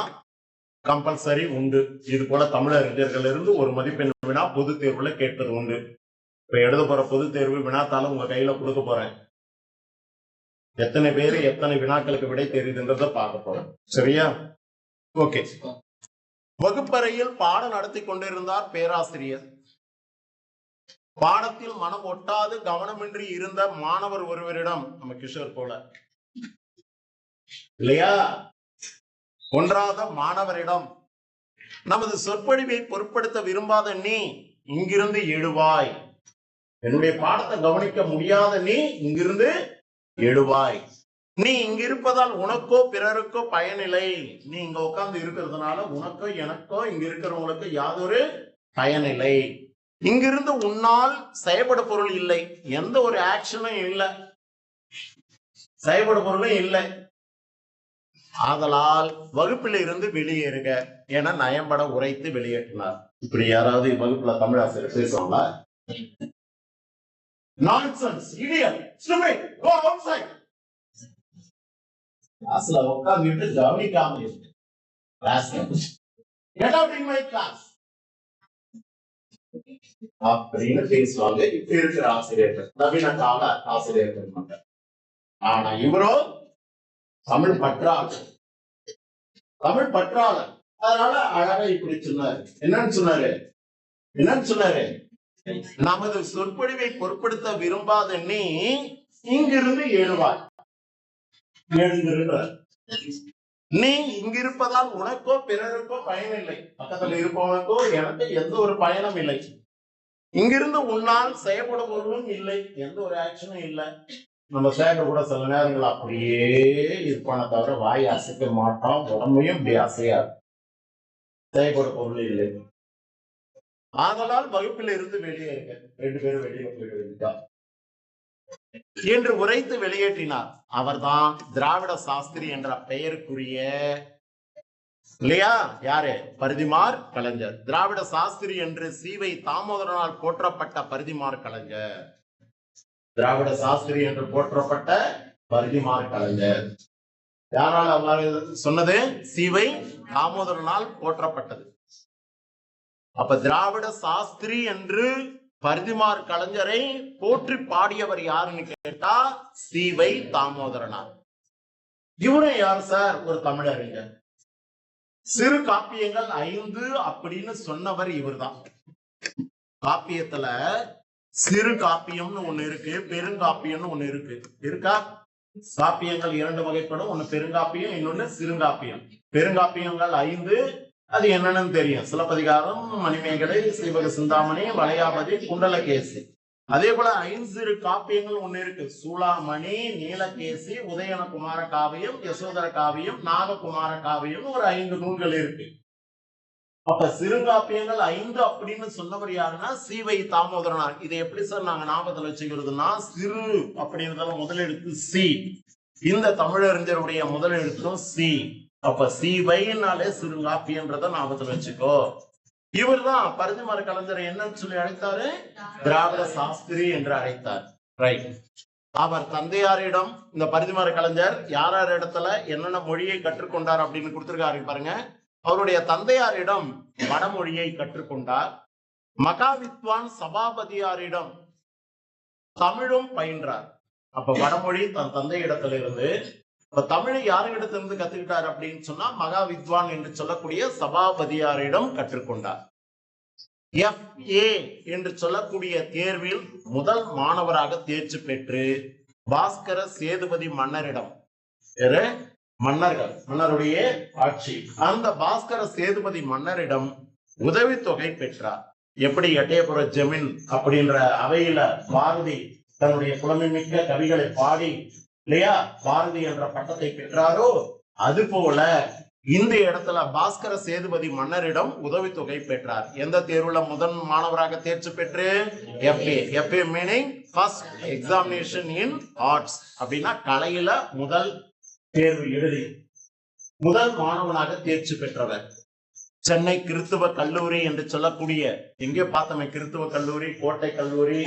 கம்பல்சரி உண்டு. இது போல தமிழறிஞர்கள் இருந்து ஒரு மதிப்பெண் வினா பொது தேர்வுல கேட்பது உண்டு. இப்ப எழுத போற பொது தேர்வு வினாத்தாலும் உங்க கையில கொடுக்க போறேன். எத்தனை பேரு எத்தனை வினாக்களுக்கு விடை தெரியுதுன்றத பார்க்க போறேன். சரியா? ஓகே. வகுப்பறையில் பாடம் நடத்தி கொண்டிருந்தார் பேராசிரியர். பாடத்தில் மனம் ஒட்டாது கவனமின்றி இருந்த மாணவர் ஒருவரிடம், நம்ம கிஷோர் போல இல்லையா, ஒன்றாத மாணவரிடம், நமது சொற்பொழிவை பொருட்படுத்த விரும்பாத நீ இங்கிருந்து எழுவாய் என்னுடைய பாடத்தை கவனிக்க முடியாத நீ இங்கிருந்து எழுவாய். நீ இங்க இருப்பதால் உனக்கோ பிறருக்கோ பயனில்லை. நீ இங்க உட்கார்ந்து இருக்கிறதுனால உனக்கோ எனக்கோ இங்க இருக்கிறவங்களுக்கு யாதொரு பயனில்லை. இங்கிருந்து உன்னால் செயல்பட பொருள் இல்லை. எந்த ஒரு ஆக்ஷனும் இல்லை, செயல்பட பொருளும் இல்லை. ஆதலால் வகுப்பில் இருந்து வெளியேறுக என நயம்பட உரைத்து வெளியேற்றினார். இப்படி யாராவது வகுப்புல தமிழ் ஆசிரியர் பேசுவாங்களா? நான்சென்ஸ், இடியட், ஸ்டூபிட், கோ அவுட்சைட். கிளாஸ்ல உட்கார்ந்துட்டு கவனிக்காம இருக்கு. Get out in my class அப்படின்னு பேசுவாங்க இப்ப இருக்கிற ஆசிரியர்கள், நவீன கால ஆசிரியர்கள் மட்டும். ஆனா இவரோ தமிழ் பற்றாளர், தமிழ் பற்றாளர். அதனால அழகா இப்படி சொன்னாரு. என்னன்னு சொன்னாரு? நமது சொற்பொழிவை பொருட்படுத்த விரும்பாத நீ இங்கிருந்து எழுவாய். எழுந்திருக்கிறார். நீ இங்கிருப்பதால் உனக்கோ பிறருக்கோ பயனில்லை. பக்கத்துல இருப்பவனுக்கோ எனக்கு எந்த ஒரு பயனும் இல்லை. இங்கிருந்து உன்னால் செயல்படும் பொருளும் இல்லை, எந்த ஒரு ஆக்ஷனும் இல்லை. நம்ம சேக கூட சில நேரங்கள் அப்படியே இருப்பான தவிர வாய் அசைக்க மாட்டோம், உடம்பையும் இப்படி அசையாது. செயல்பட பொருள் இல்லை. ஆதலால் வகுப்பில் இருந்து வெளியேறுங்க. 2 பேரும் வெளியே போயிட்டு என்று உரைத்து வெளியேற்றினார். அவர்தான் திராவிட சாஸ்திரி என்ற பெயருக்குரிய, இல்லையா, யாரு? பரிதிமார் கலைஞர். திராவிட சாஸ்திரி என்று சீவை தாமோதரனால் போற்றப்பட்ட பரிதிமார் கலைஞர். திராவிட சாஸ்திரி என்று போற்றப்பட்ட பரிதிமார் கலைஞர். யாரால் அவ்வாறு சொன்னது? சீவை தாமோதரனால் போற்றப்பட்டது. அப்ப திராவிட சாஸ்திரி என்று பரிதிமார் கலைஞரை போற்றி பாடியவர் யாருன்னு கேட்டா சீவை தாமோதரனார். இவரும் யார் சார்? ஒரு தமிழறிஞர். சிறு காப்பியங்கள் 5 அப்படின்னு சொன்னவர் இவர்தான். காப்பியத்துல சிறு காப்பியம்னு ஒண்ணு இருக்கு, பெருங்காப்பியம்னு ஒண்ணு இருக்கு. இருக்கா? காப்பியங்கள் 2 வகைப்படும். ஒண்ணு பெருங்காப்பியம், இன்னொன்னு சிறுங்காப்பியம். பெருங்காப்பியங்கள் 5. அது என்னன்னு தெரியும். சிலப்பதிகாரம், மணிமேகலை, சீவக சிந்தாமணி, வளையாபதி, குண்டலகேசி. அதே போல 5 சிறு காப்பியங்கள் ஒண்ணு இருக்கு. சூளாமணி, நீலகேசி, உதயனகுமார காவியம், யசோதர காவியம், நாககுமார காவியம், ஒரு 5 நூல்கள் இருக்கு. அப்ப சிறுகாப்பியங்கள் 5 அப்படின்னு சொன்னவர் யாருன்னா சீவை தாமோதரனார். இதை எப்படி சார் நாங்க ஞாபகத்துல வச்சுக்கிறதுனா, சிறு அப்படின்றத முதல் எழுத்து சி. இந்த தமிழறிஞருடைய முதல் எழுத்தும் சி. அப்ப சீவைனாலே சிறுகாப்பியன்றத ஞாபகத்துல வச்சுக்கோ. இவர் தான் பரிதிமார் கலைஞரை என்னன்னு சொல்லி அழைத்தாரு? திராவிட சாஸ்திரி என்று அழைத்தார். ரைட். அவர் தந்தையாரிடம் இந்த பரிதிமார் கலைஞர் யார் இடத்துல என்னென்ன மொழியை கற்றுக்கொண்டார் அப்படின்னு கொடுத்திருக்காரு பாருங்க. அவருடைய தந்தையாரிடம் வடமொழியை கற்றுக்கொண்டார். மகாவித்வான் சபாபதியாரிடம் தமிழும் பயின்றார். அப்ப வடமொழி தன் தந்தை இடத்துல இருந்து, இப்ப தமிழை யாரிடத்திலிருந்து கத்துக்கிட்டார் அப்படின்னு சொன்னா மகாவித்வான் என்று சொல்லக்கூடிய சபாபதியாரிடம் கற்றுக்கொண்டார். FA என்று சொல்லக்கூடிய தேர்வில் முதல் மாணவராக தேர்ச்சி பெற்று பாஸ்கர சேதுபதி மன்னரிடம், மன்னருடைய ஆட்சி, அந்த பாஸ்கர சேதுபதி மன்னரிடம் உதவித்தொகை பெற்றார். எப்படி எட்டயபுர ஜமீன் அப்படின்ற அவையில பாரதி தன்னுடைய புலமை மிக்க கவிகளை பாடி, இல்லையா, பாரதி என்ற பட்டத்தை பெற்றாரோ, அது போல இந்த இடத்துல பாஸ்கர சேதுபதி மன்னரிடம் உதவித்தொகை பெற்றார். எந்த தேர்வுல முதல் மாணவராக தேர்ச்சி பெற்று? FA மீனிங் ஃபர்ஸ்ட் எக்ஸாமினேஷன் இன் ஆர்ட்ஸ். அப்படின்னா கலையில முதல் தேர்வு எழுதி முதல் மாணவனாக தேர்ச்சி பெற்றவர். சென்னை கிறித்துவ கல்லூரி என்று சொல்லக்கூடிய, எங்கே பார்த்தோமே கிறித்துவ கல்லூரி, கோட்டை கல்லூரி,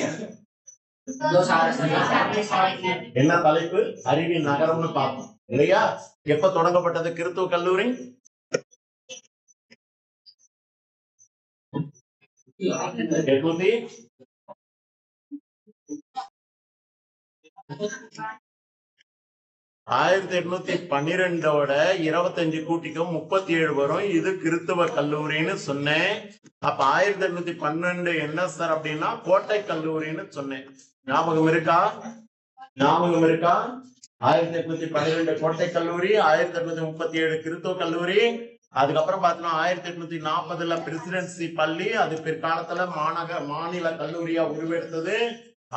என்ன தலைப்பு? அறிவின் நகரம்னு பார்த்தோம் இல்லையா? எப்ப தொடங்கப்பட்டது கிறித்துவ கல்லூரி? 1812 25 கூட்டிக்கும் 37 வரும். இது கிறித்துவ கல்லூரின்னு சொன்னேன். அப்ப 1812 என்ன சார் அப்படின்னா கோட்டை கல்லூரின்னு சொன்னேன். ஞாபகம் இருக்கா? 1812 கோட்டை கல்லூரி, 1837 கிறித்துவ கல்லூரி. அதுக்கப்புறம் பாத்தீங்கன்னா 1840 பிரசிடென்சி பள்ளி அது பிற்காலத்துல மாநில கல்லூரியா உருவெடுத்தது.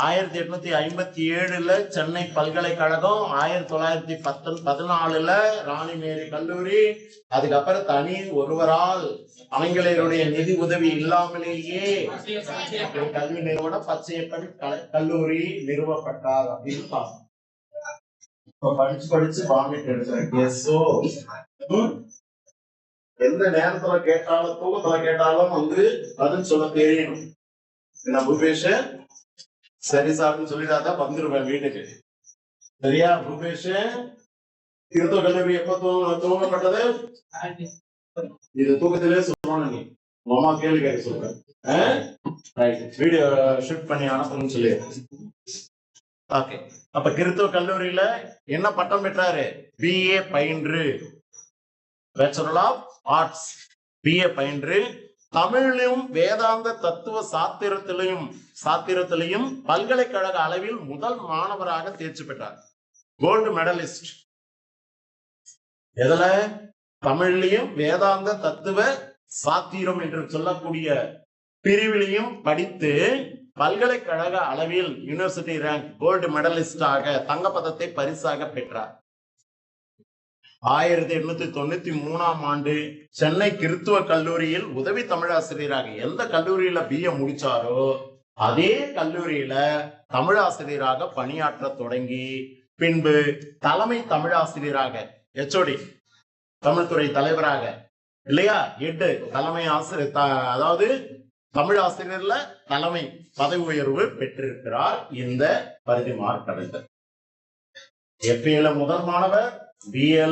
1857 சென்னை பல்கலைக்கழகம், 1914 ராணி மேரி கல்லூரி, அதுக்கப்புறம் தனி ஒருவரால் ஆங்கிலேயருடைய நிதி உதவி இல்லாமலேயே கல்வி நிறுவனம் பச்சையப்பன் கல்லூரி நிறுவப்பட்டார் அப்படின்னு பாப்போம். படிச்சு வாமிட் எடுக்கிறேன். எந்த நேரத்துல கேட்டாலும் தூக்கத்துல கேட்டாலும் பதில் சொல்ல தெரியணும். என்ன பூபேஷ் சரி சார்னு சொல்லிடாதான் வந்துருவேன் வீட்டுக்கு. சரியா பூபேஷ்? கிறிஸ்துவ கல்லூரி எப்ப துவங்கப்பட்டது? இது தூக்கத்திலே சொல்லணும். நீ அம்மா கேள்வி கேட்க சொல்றேன். வீடியோ ஷூட் பண்ணி அனுப்பணும்னு சொல்லி. ஓகே, அப்ப கிறிஸ்துவ கல்லூரியில என்ன பட்டம் பெற்றாரு? BA பயின்று, பேச்சுலர் ஆஃப் ஆர்ட்ஸ் BA பயின்று, தமிழிலும் வேதாந்த தத்துவ சாத்திரத்திலையும் பல்கலைக்கழக அளவில் முதல் மாணவராக தேர்ச்சி பெற்றார். Gold medalist. எதுல? தமிழ்லையும் வேதாந்த தத்துவ சாத்திரம் என்று சொல்லக்கூடிய பிரிவிலையும் படித்து பல்கலைக்கழக அளவில் யூனிவர்சிட்டி ரேங்க் கோல்டு மெடலிஸ்டாக தங்கப்பதத்தை பரிசாக பெற்றார். 1893 சென்னை கிறிஸ்துவ கல்லூரியில் உதவி தமிழாசிரியராக, எந்த கல்லூரியில BA முடிச்சாரோ அதே கல்லூரியில தமிழாசிரியராக பணியாற்ற தொடங்கி பின்பு தலைமை தமிழாசிரியராக HOD தமிழ்துறை தலைவராக இல்லையா ஹெட் தலைமை ஆசிரியர், அதாவது தமிழ் ஆசிரியர்ல தலைமை பதவி உயர்வு பெற்றிருக்கிறார் இந்த பரிதிமார் கலைஞர். FA முதல் மாணவர், BA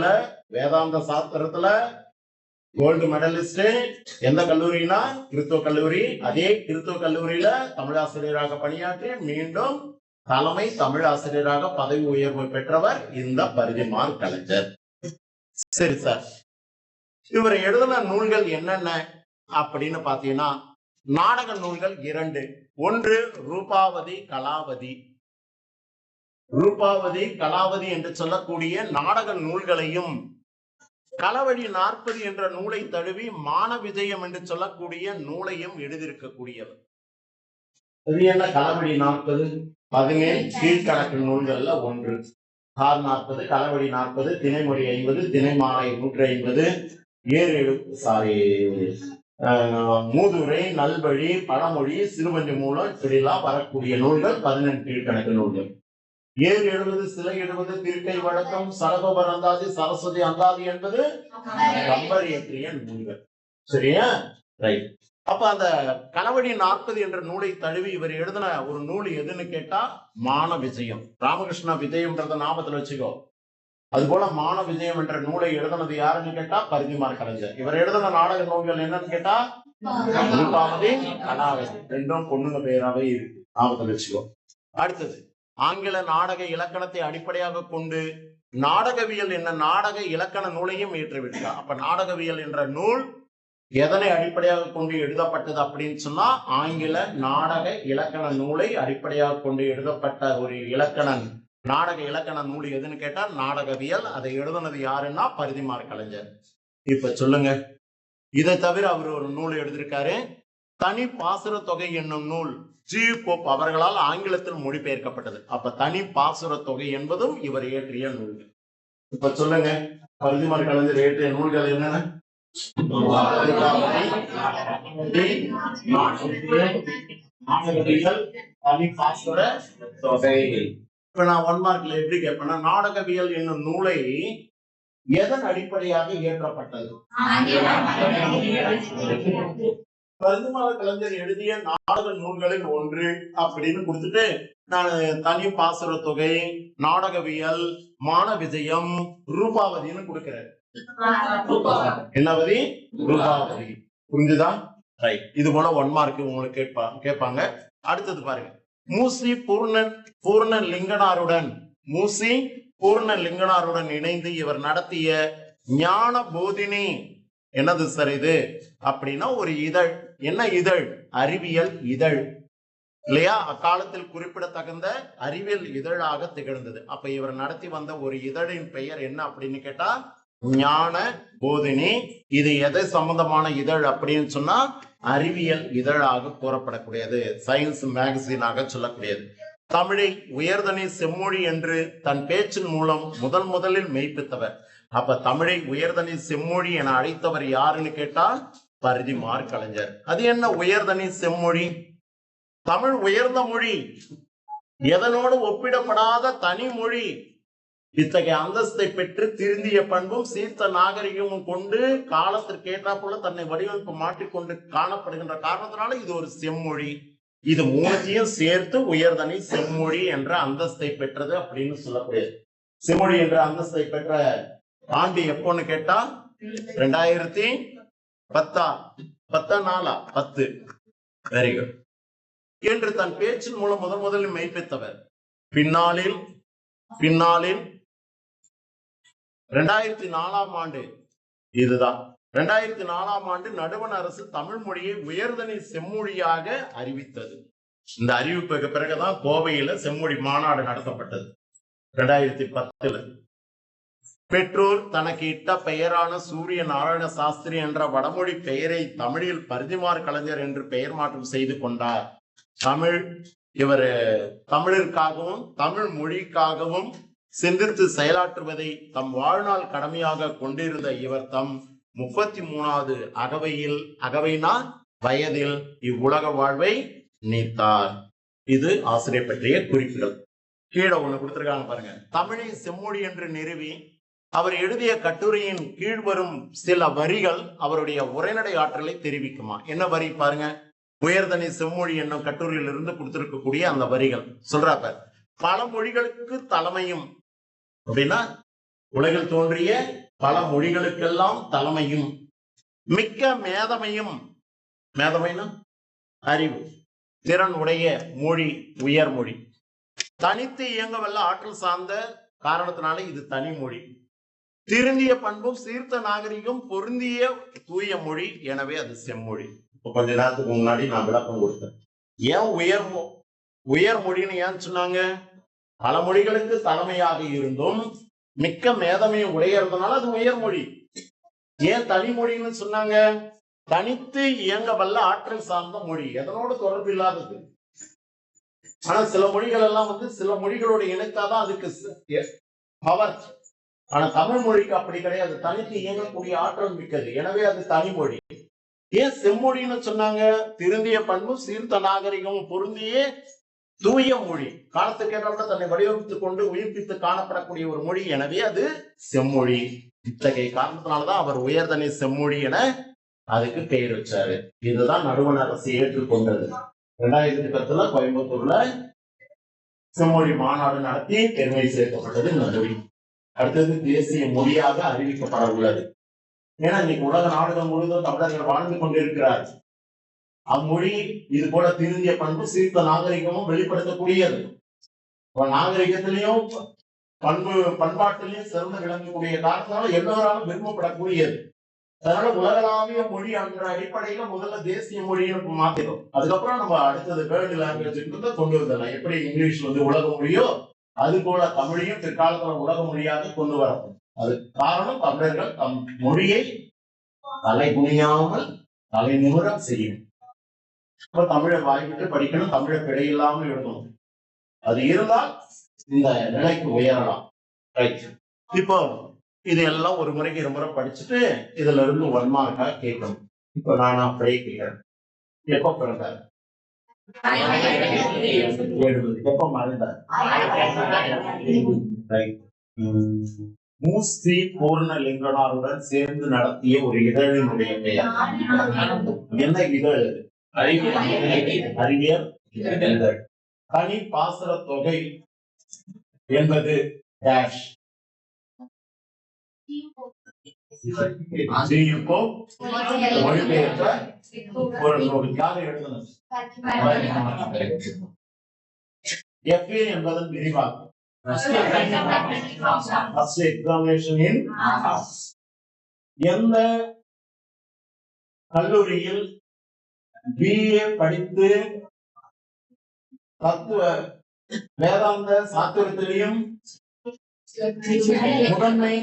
வேதாந்த சாஸ்திரத்துல கோல்டு மெடலிஸ்ட். எந்த கல்லூரினா கிறிஸ்துவ கல்லூரி. அதே கிறிஸ்துவ கல்லூரியில தமிழாசிரியராக பணியாற்றி மீண்டும் தலைமை தமிழாசிரியராக பதவி உயர்வு பெற்றவர் இந்த பரிதிமார் கலைஞர். சரி சார், இவர் எழுதின நூல்கள் என்னென்ன அப்படின்னு பாத்தீங்கன்னா நாடக நூல்கள் 2. ஒன்று ரூபாவதி கலாவதி. ரூபாவதி கலாவதி என்று சொல்லக்கூடிய நாடக நூல்களையும், களவழி 40 என்ற நூலை தழுவி மான விஜயம் என்று சொல்லக்கூடிய நூலையும் எழுதியிருக்கக்கூடியவர். இது என்ன களவழி 40? 17 கீழ்கணக்கு நூல்கள்ல ஒன்று. கார் 40, களவழி 40, திணைமொழி 50, திணைமாலை 150, மூதுரை, நல்வழி, பழமொழி, சிறுவஞ்சி மூலம் இப்படிலாம் வரக்கூடிய நூல்கள் 18 கீழ்கணக்கு நூல்கள். 770, சிலை 70, திருக்கை வழக்கம், சரகோபர் அந்தாதி, சரஸ்வதி அந்தாதி என்பது கம்பர் இயற்றிய நூல்கள். சரியா? ரைட். அப்ப அந்த களவழி 40 என்ற நூலை தழுவி இவர் எழுதின ஒரு நூல் எதுன்னு கேட்டா மான விஜயம். ராமகிருஷ்ண விஜயம்ன்றத ஞாபகத்துல வச்சுக்கோ. அது போல மான விஜயம் என்ற நூலை எழுதினது யாருன்னு கேட்டா பரிதிமார் கலைஞர். இவர் எழுதின நாடக நூல்கள் என்னன்னு கேட்டா ரூபாவதி கலாவதி. ரெண்டும் பொண்ணுங்க பெயராவே இருக்கு, ஞாபகத்துல வச்சுக்கோ. அடுத்தது ஆங்கில நாடக இலக்கணத்தை அடிப்படையாக கொண்டு நாடகவியல் என்ன நாடக இலக்கண நூலையும் ஏற்றுவிட்டார். அப்ப நாடகவியல் என்ற நூல் எதனை அடிப்படையாக கொண்டு எழுதப்பட்டது அப்படின்னு சொன்னா ஆங்கில நாடக இலக்கண நூலை அடிப்படையாக கொண்டு எழுதப்பட்ட ஒரு நாடக இலக்கண நூல் எதுன்னு கேட்டா நாடகவியல். அதை எழுதுனது யாருன்னா பரிதிமார் கலைஞர். இப்ப சொல்லுங்க, இதை தவிர அவர் ஒரு நூல் எழுதியிருக்காரு, தனி பாசுர தொகை என்னும் நூல். ஜி போப் அவர்களால் ஆங்கிலத்தில் மொழிபெயர்க்கப்பட்டது. அப்ப தனி பாசுர தொகை என்பதும் இவர் இயற்றிய நூல். இப்ப சொல்லுங்க, பரிதிமார் கலைஞர் இயற்றிய நூல்கள் என்னென்ன? தனி பாசுர தொகை. இப்ப நான் 1 மார்க்ல எப்படி கேட்பேன்னா, நாடகவியல் என்னும் நூலை எதன் அடிப்படையாக இயற்றப்பட்டது? பரிதிமார் கலைஞர் எழுதிய நாடக நூல்களில் ஒன்று அப்படின்னு கொடுத்துட்டு நான் தனி பாசுர தொகை, நாடகவியல், மான விஜயம், ரூபாவதினு கொடுக்கிறேன். என்னவதி? ரூபாவதி. புரிஞ்சுதா? ரைட். இது போல 1 மார்க் உங்களுக்கு கேட்பாங்க. அடுத்தது பாருங்க, மூசி பூர்ண லிங்கனாருடன் இணைந்து இவர் நடத்திய ஞான போதினி. என்னது சார் இது அப்படின்னா ஒரு இதழ். என்ன இதழ்? அறிவியல் இதழ் இல்லையா? அக்காலத்தில் குறிப்பிடத்தகுந்த அறிவியல் இதழாக திகழ்ந்தது. அப்ப இவர் நடத்தி வந்த ஒரு இதழின் பெயர் என்ன அப்படின்னு கேட்டா ஞான போதினி. இது எதை சம்பந்தமான இதழ் அப்படின்னு சொன்னா அறிவியல் இதழாக கூறப்படக்கூடியது, சயின்ஸ் மேகசினாக சொல்லக்கூடியது. தமிழை உயர்தனி செம்மொழி என்று தன் பேச்சின் மூலம் முதலில் மெய்ப்பித்தவர். அப்ப தமிழை உயர்தனி செம்மொழி என அழைத்தவர் யாருன்னு கேட்டா பரிதிமாற் கலைஞர். அது என்ன உயர்தனி செம்மொழி? தமிழ் உயர்ந்த மொழி, எதனோடு ஒப்பிடப்படாத தனி மொழி. இத்தகைய அந்தஸ்தை பெற்று திருந்திய பண்பும் சீர்த்த நாகரிகமும் கொண்டு காலத்திற்கு ஏற்றாற்போல தன்னை வடிவமைப்பு மாற்றிக்கொண்டு காணப்படுகின்ற காரணத்தினால இது ஒரு செம்மொழி. இது மூலத்தையும் சேர்த்து உயர்தனி செம்மொழி என்ற அந்தஸ்தை பெற்றது அப்படின்னு சொல்லக்கூடியது. செம்மொழி என்ற அந்தஸ்தை பெற்ற ஆண்டு எப்போன்னு கேட்டா 2010 வெரி குட் என்று தன் பேச்சின் மூலம் முதலில் மெய்ப்பித்தவர். பின்னாளில் 2004 ஆண்டு, இதுதான் 2004 ஆண்டு நடுவண் அரசு தமிழ் மொழியை உயர்தனி செம்மொழியாக அறிவித்தது. இந்த அறிவிப்புக்கு பிறகுதான் கோவையில செம்மொழி மாநாடு நடத்தப்பட்டது 2010. பெற்றோர் தனக்கு இட்ட பெயரான சூரிய நாராயண சாஸ்திரி என்ற வடமொழி பெயரை தமிழில் பரிதிமாற் கலைஞர் என்று பெயர் மாற்றம் செய்து கொண்டார். இவர் தமிழிற்காகவும் தமிழ் மொழிக்காகவும் சிந்தித்து செயலாற்றுவதை தம் வாழ்நாள் கடமையாக கொண்டிருந்த இவர் தம் 33வது வயதில் இவ்வுலக வாழ்வை நீத்தார். இது ஆசிரியர் பற்றிய குறிப்புகள். கீழே ஒண்ணு கொடுத்திருக்காங்க பாருங்க. தமிழை செம்மொழி என்று நிறுவி அவர் எழுதிய கட்டுரையின் கீழ் வரும் சில வரிகள் அவருடைய உரைநடை ஆற்றலை தெரிவிக்குமா? என்ன வரி பாருங்க. உயர்தனி செம்மொழி என்னும் கட்டுரையில் இருந்து கொடுத்திருக்கக்கூடிய அந்த வரிகள் சொல்றாப்ப, பல மொழிகளுக்கு தலைமையும் அப்படின்னா உலகில் தோன்றிய பல மொழிகளுக்கெல்லாம் தலைமையும், மிக்க மேதமையும், மேதமைனா அறிவு திறன் உடைய மொழி உயர்மொழி, தனித்து இயங்க வல்ல ஆற்றல் சார்ந்த காரணத்தினால இது தனி மொழி, திருந்திய பண்பும் சீர்த்த நாகரிகம் பொருந்திய தூய மொழி, எனவே அது செம்மொழி. கொஞ்ச நேரத்துக்கு முன்னாடி நான் விளக்கம் கொடுத்தேன். ஏன் உயர்மொழின்னு ஏன் சொன்னாங்க? பல மொழிகளுக்கு தலைமையாக இருந்தும் மிக்க மேதமையை உடையறதுனால அது உயர்மொழி. ஏன் தனி மொழின்னு சொன்னாங்க? தனித்து இயங்க வல்ல ஆற்றல் சார்ந்த மொழி, எதனோடு தொடர்பு இல்லாதது. ஆனா சில மொழிகள் எல்லாம் சில மொழிகளோட இணைத்தாதான் அதுக்கு பவர். ஆனா தமிழ் மொழிக்கு அப்படி கிடையாது, தனித்து இயங்கக்கூடிய ஆற்றல் மிக்கது, எனவே அது தனி மொழி. ஏன் செம்மொழின்னு சொன்னாங்க? திருந்திய பண்பும் சீர்த்த நாகரிகமும் பொருந்திய தூய மொழி, காலத்துக்கு ஏற்ற தன்னை வடிவமைத்துக் கொண்டு உயிர்ப்பித்து காணப்படக்கூடிய ஒரு மொழி, எனவே அது செம்மொழி. இத்தகைய காரணத்தினாலதான் அவர் உயர்தனி செம்மொழி என அதுக்கு பெயர் வச்சாரு. இதுதான் நடுவண் அரசு ஏற்றுக்கொண்டது. 2010 கோயம்புத்தூர்ல செம்மொழி மாநாடு நடத்தி பெருமை சேர்க்கப்பட்டது இந்த மொழி. அடுத்தது தேசிய மொழியாக அறிவிக்கப்பட உள்ளது. ஏன்னா இன்னைக்கு உலக நாடுகள் முழுவதும் தமிழர்கள் வாழ்ந்து கொண்டிருக்கிறார். அம்மொழி இது போல திருந்திய பண்பு சீர்த்த நாகரிகமும் வெளிப்படுத்தக்கூடியது. நாகரிகத்திலையும் பண்பாட்டிலையும் சிறந்து விளங்கக்கூடிய காரணத்தினால எல்லோராலும் விரும்பப்படக்கூடியது. அதனால உலகளாவிய மொழி என்ற அடிப்படையில முதல்ல தேசிய மொழின்னு மாத்திடும். அதுக்கப்புறம் நம்ம அடுத்தது வேர்ல்டு லாங்குவேஜ் கொண்டு வந்துடலாம். எப்படி இங்கிலீஷ் உலக மொழியோ அது போல தமிழையும் பிற்காலத்துல உலக மொழியாக கொண்டு வரணும். அது காரணம் தமிழர்கள் தம் மொழியை தலை குனியாமல் தலை நிமிர செய்யணும். இப்ப தமிழை வாய்விட்டு படிக்கணும், தமிழை பிழையில்லாமல் எழுதணும். அது இருந்தால் இந்த நிலைக்கு உயரலாம். இப்போ இது எல்லாம் ஒரு முறைக்கு 2 முறை படிச்சுட்டு இதுல இருந்து 1 மார்க்கா கேட்கணும். இப்ப நான் அப்படியே கேட்கிறேன். எப்ப பிறந்தார்? எப்ப மறைந்தார்? மூஸ்ரீ பூர்ணலிங்கனாருடன் சேர்ந்து நடத்திய ஒரு இதழினுடைய பெயர் என்ன இதழ்? அறிவியல் இதழ். தனி பாசர தொகை என்பது டேஷ். மொழிபெயர்த்த ஒரு நூல். யாரை எழுதணும்? FA என்பதன் விரிவாக்கம். எந்த கல்லூரியில் BA படித்து தத்துவ வேதாந்த சாத்திரத்திலையும் முதன்மை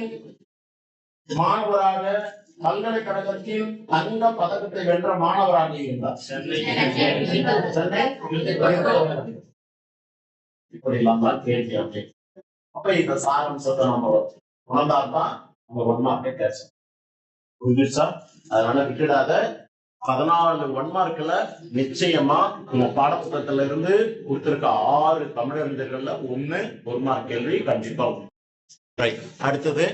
மாணவராக பல்கலைக்கழகத்தில் தங்க பதக்கத்தை வென்ற மாணவராக இருந்தார். சென்னை இப்படி எல்லாம் தான் கேள்வி. அப்படி அப்ப இந்த சாராம்சத்தை நம்ம உணர்ந்தால்தான் நம்ம ஒன்மார்க்கை பேசணும். புரிஞ்சுச்சா? அதனால விட்டுடாத. 14 ஒன்மார்க்ல நிச்சயமா உங்க பாடப்புத்தகத்துல இருந்து கொடுத்திருக்க 6 தமிழறிஞர்கள்ல 1 ஒன்மார்க் கேள்வி கண்டிப்பா. அடுத்தது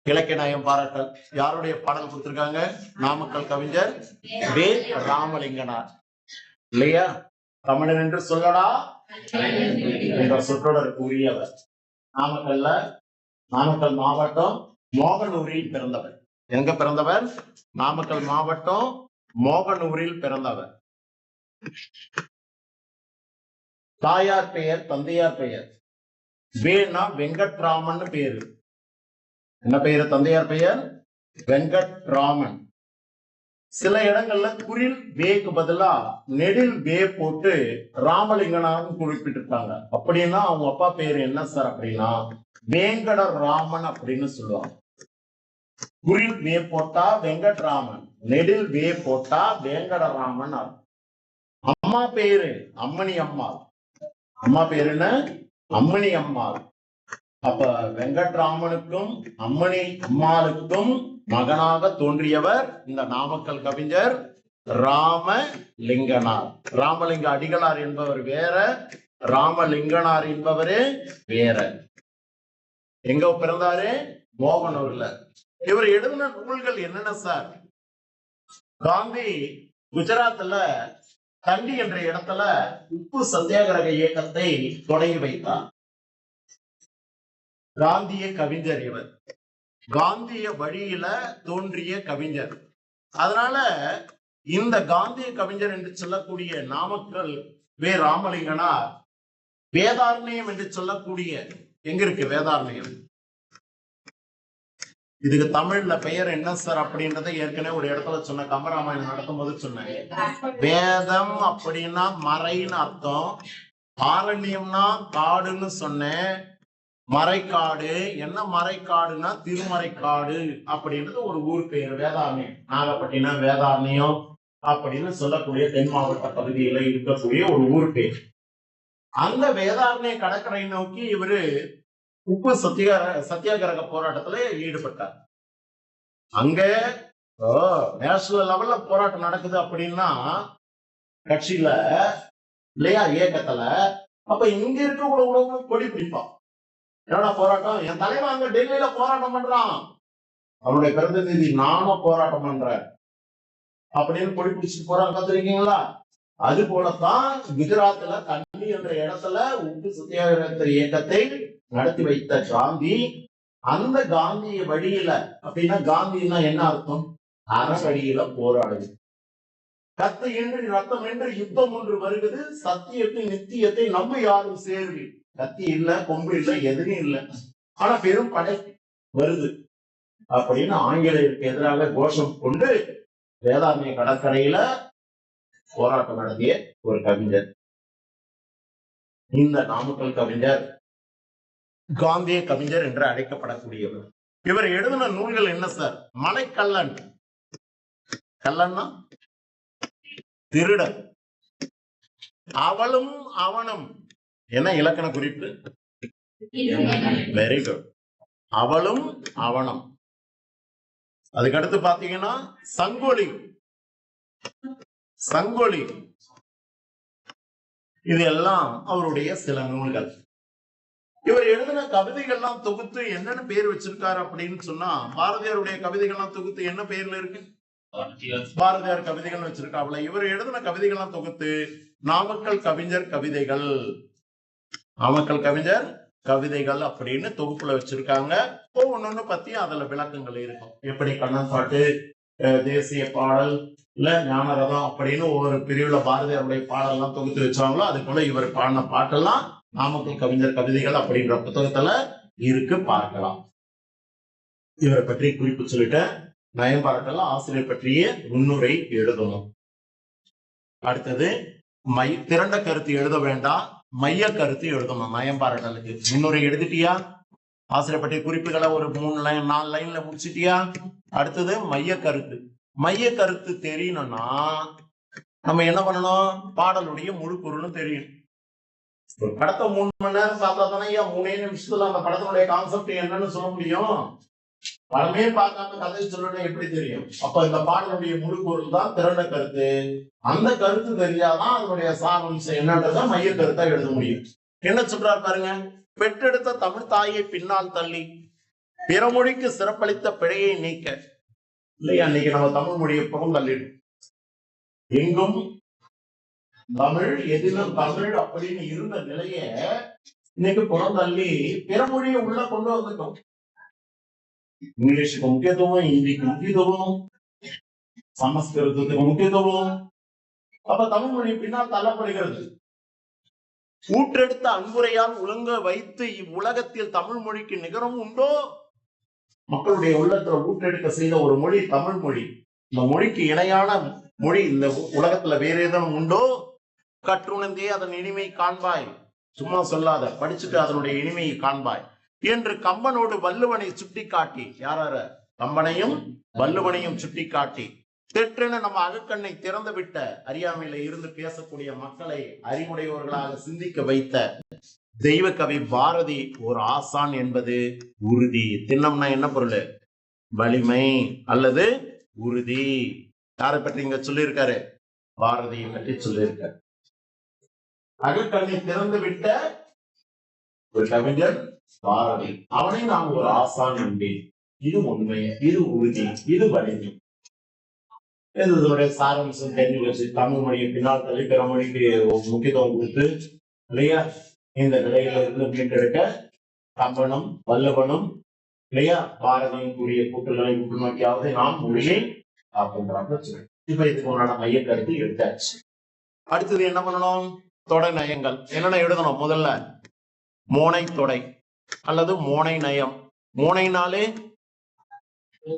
இலக்கிய நயம் பாராட்டல். யாருடைய பாடல் கொடுத்திருக்காங்க? நாமக்கல் கவிஞர் வே. ராமலிங்கனார் இல்லையா? தமிழன் என்று சொல்லடா என்ற சொற்றொடருக்கு உரியவர். நாமக்கல் மாவட்டம் மோகனூரில் பிறந்தவர். எங்க பிறந்தவர்? நாமக்கல் மாவட்டம் மோகனூரில் பிறந்தவர். தாயார் பெயர், தந்தையார் பெயர். வேணா வெங்கட்ராமன் பேரு. என்ன பெயரு? தந்தையார் பெயர் வெங்கட்ராமன். சில இடங்கள்ல குறில் வேக்கு பதிலா நெடில் வே போட்டு ராமலிங்கனார்னு குறிப்பிட்டிருக்காங்க. அப்படின்னா அவங்க அப்பா பேரு என்ன சார் அப்படின்னா வேங்கட ராமன் அப்படின்னு சொல்லுவாங்க. குறில் வே போட்டா வெங்கட்ராமன், நெடில் வே போட்டா வேங்கடராமன். அம்மா பேரு அம்மணி அம்மாள். அம்மா பேரு என்ன? அம்மணி அம்மாள். அப்ப வெங்கட்ராமனுக்கும் அம்மணி அம்மாளுக்கும் மகனாக தோன்றியவர் இந்த நாமக்கல் கவிஞர் ராமலிங்கனார். ராமலிங்க அடிகளார் என்பவர் வேற, ராமலிங்கனார் என்பவரே வேற. எங்க பிறந்தாரு? மோகனூர்ல. இவர் எழுதின நூல்கள் என்னென்ன சார்? காந்தி குஜராத்ல கண்டி என்ற இடத்துல உப்பு சத்தியாகிரக இயக்கத்தை தொடங்கி வைத்தார். காந்திய கவிஞர் இவர். காந்திய வழியில தோன்றிய கவிஞர். அதனால இந்த காந்திய கவிஞர் என்று சொல்லக்கூடிய நாமக்கல் வே. ராமலிங்கனார் வேதாரண்யம் என்று சொல்லக்கூடிய, எங்க இருக்கு வேதாரண்யம்? இதுக்கு தமிழ்ல பெயர் என்ன சார் அப்படின்றத ஏற்கனவே ஒரு இடத்துல சொன்ன, கம்பராமாயணம் நடத்தும் போது சொன்னேன். வேதம் அப்படின்னா மறைன்னு அர்த்தம், ஆரண்யம்னா காடுன்னு சொன்னேன். மறைக்காடு என்ன? மறைக்காடுன்னா திருமறைக்காடு அப்படின்றது ஒரு ஊர் பேர். வேதாரண்யம், நாகப்பட்டினம் வேதாரண்யம் அப்படின்னு சொல்லக்கூடிய தென் மாவட்ட பகுதியில இருக்கக்கூடிய ஒரு ஊர் பேர். அந்த வேதாரண்ய கடற்கரை நோக்கி இவரு உப்பு சத்தியாகிரக போராட்டத்துல ஈடுபட்டார். அங்க நேஷனல் லெவல்ல போராட்டம் நடக்குது அப்படின்னா கட்சியில இல்லையா, இயக்கத்துல. அப்ப இங்க இருக்க உணவு கொடி பிடிப்பான். என்னடா போராட்டம்? என் தலைவன் அங்க டெல்லியில போராட்டம் பண்றான், அவனுடைய பிரதிநிதி நானும் போராட்டம் பண்றேன் அப்படின்னு கொடி பிடிச்சிட்டு போறாங்க. பார்த்திருக்கீங்களா? அது போலத்தான் குஜராத்ல கண்டி என்ற இடத்துல உப்பு சத்தியாகிரக இயக்கத்தை நடத்தி வைத்த காந்தி, அந்த காந்திய வழியில, அப்படின்னா காந்தின்னா என்ன அர்த்தம்? அறவழியில போராடுது. கத்து என்று ரத்தம் என்று யுத்தம் ஒன்று வருகிறது. சத்தியத்தை நித்தியத்தை நம்ம யாரும் சேர்வு. கத்தி இல்ல, கொம்பு இல்ல, எதுவும் இல்லை, ஆனா பெரும் படை வருது அப்படின்னு ஆங்கிலேயருக்கு எதிராக கோஷம் கொண்டு வேதாரண்ய கடற்கரையில போராட்டம் நடத்திய ஒரு கவிஞர் இந்த நாமக்கல் கவிஞர். காந்திய கவிஞர் என்று அழைக்கப்படக்கூடியவர். இவர் எழுதின நூல்கள் என்ன சார்? மலைக்கல்லன். கல்லன்னா திருடன். அவளும் அவனும் என்ன இலக்கண குறிப்பு? Very good. அவளும் அவனும். அதுக்கடுத்து பாத்தீங்கன்னா சங்கொலி. சங்கொலி இது எல்லாம் அவருடைய சில நூல்கள். இவர் எழுதின கவிதைகள்லாம் தொகுத்து என்னென்ன பேர் வச்சிருக்காரு அப்படின்னு சொன்னா, பாரதியாருடைய கவிதைகள்லாம் தொகுத்து என்ன பேர்ல இருக்கு? பாரதியார் கவிதைகள் வச்சிருக்காப்ல. இவர் எழுதின கவிதைகள்லாம் தொகுத்து நாமக்கல் கவிஞர் கவிதைகள், நாமக்கல் கவிஞர் கவிதைகள் அப்படின்னு தொகுப்புல வச்சிருக்காங்க. ஒவ்வொன்னு பத்தி அதுல விளக்கங்கள் இருக்கும். எப்படி கண்ணன் பாட்டு, தேசிய பாடல், இல்ல ஞானரதம் அப்படின்னு ஒவ்வொரு பிரிவுல பாரதியாருடைய பாடல்லாம் தொகுத்து வச்சாங்களோ, அது போல இவர் பாடின பாட்டெல்லாம் நாமக்கல் கவிஞர் கவிதைகள் அப்படின்ற புத்தகத்துல இருக்கு, பார்க்கலாம். இவரை பற்றி குறிப்பு சொல்லிட்டு நயம் பாராட்டெல்லாம் ஆசிரியர் பற்றிய முன்னுரை எழுதணும். அடுத்தது திரண்ட கருத்து எழுத வேண்டாம், மைய கருத்து எழுதணும். நயம் பாராட்டலுக்கு முன்னுரை எழுதிட்டியா? ஆசிரியர் பற்றிய குறிப்புகளை ஒரு 3 லைன் 4 லைன்ல முடிச்சிட்டியா? அடுத்தது மைய கருத்து. மைய கருத்து தெரியணும்னா நம்ம என்ன பண்ணணும்? பாடலுடைய முழு பொருளும் தெரியும். ஒரு படத்தை 3 மணி நேரம் பார்த்தா தானே 3 நிமிஷத்துல அந்த படத்தினுடைய கான்செப்ட் என்னன்னு சொல்ல முடியும். படமே பார்க்காம கதை சொல்லணும் எப்படி தெரியும்? அப்ப இந்த பாடலுடைய முழு பொருள் தான் திரண்ட கருத்து. அந்த கருத்து தெரிஞ்சாதான் அதனுடைய சாரம்சம் என்னன்றத மைய கருத்தா எழுத முடியும். என்ன சொல்றாரு பாருங்க. பெற்றெடுத்த தமிழ் தாயை பின்னால் தள்ளி பிற மொழிக்கு சிறப்பளித்த பிழையை நீக்க. இல்லையா, இன்னைக்கு நம்ம தமிழ் மொழியை புறம் தள்ளிடும். எங்கும் தமிழ் எதிலும் தமிழ் அப்படின்னு இருந்த நிலைய இன்னைக்கு புறம் தள்ளி பிற மொழியை உள்ள கொண்டு வந்துட்டோம். இங்கிலீஷுக்கு முக்கியத்துவம், ஹிந்திக்கு முக்கியத்துவம், சமஸ்கிருதத்துக்கு முக்கியத்துவம். அப்ப தமிழ் மொழி பின்னால் தள்ளப்படுகிறது. ஊற்றெடுத்த அன்புரையால் உலங்க வைத்து இவ்வுலகத்தில் தமிழ் மொழிக்கு நிகரம் உண்டோ? மக்களுடைய உள்ளத்துல ஊற்றெடுக்க செய்த ஒரு மொழி தமிழ் மொழி. இந்த மொழிக்கு இணையான மொழி இந்த உலகத்துல வேற ஏதேனும் உண்டோ? கற்றுணர்ந்தே அதன் இனிமை காண்பாய். சும்மா சொல்லாத, படிச்சுட்டு அதனுடைய இனிமையை காண்பாய் என்று கம்பனோடு வள்ளுவனை சுட்டி காட்டி, யார கம்பனையும் வள்ளுவனையும் சுட்டி காட்டி தெற்றென நம்ம அகக்கண்ணை திறந்து விட்ட அறியாமையில இருந்து பேசக்கூடிய மக்களை அறிவுடையவர்களாக சிந்திக்க வைத்த தெய்வ கவி பாரதி ஒரு ஆசான் என்பது உறுதி. திண்ணம்னா என்ன பொருள்? வலிமை அல்லது உறுதி. யாரை பற்றி இங்க சொல்லியிருக்காரு? பாரதியை பற்றி சொல்லியிருக்காரு. அகக்கண்ணை திறந்து விட்ட ஒரு கவிஞர் பாரதி. அவனை நான் ஒரு ஆசான் என்பேன். இது உண்மை, இது உறுதி, இது வலிமை. இதனுடைய சாரம்சம் தெரிஞ்சு வச்சு தமிழ் மொழியை பின்னால் தள்ளி பிற மொழிக்கு முக்கியத்துவம் கொடுத்து இல்லையா இந்த நிலையில இருந்து மீட்டெடுக்க கம்பனும் வல்லவனும் இல்லையா பாரதியும் கூடிய கூட்டுகளை உற்று நோக்கியாவது நாம் மொழியை அப்படின்றாங்க. இப்ப இதுக்கு உண்டான மைய கருத்து எடுத்தாச்சு. அடுத்தது என்ன பண்ணணும்? தொடை நயங்கள் என்னென்ன எழுதணும்? முதல்ல மோனை தொடை அல்லது மோனை நயம். மோனைனாலே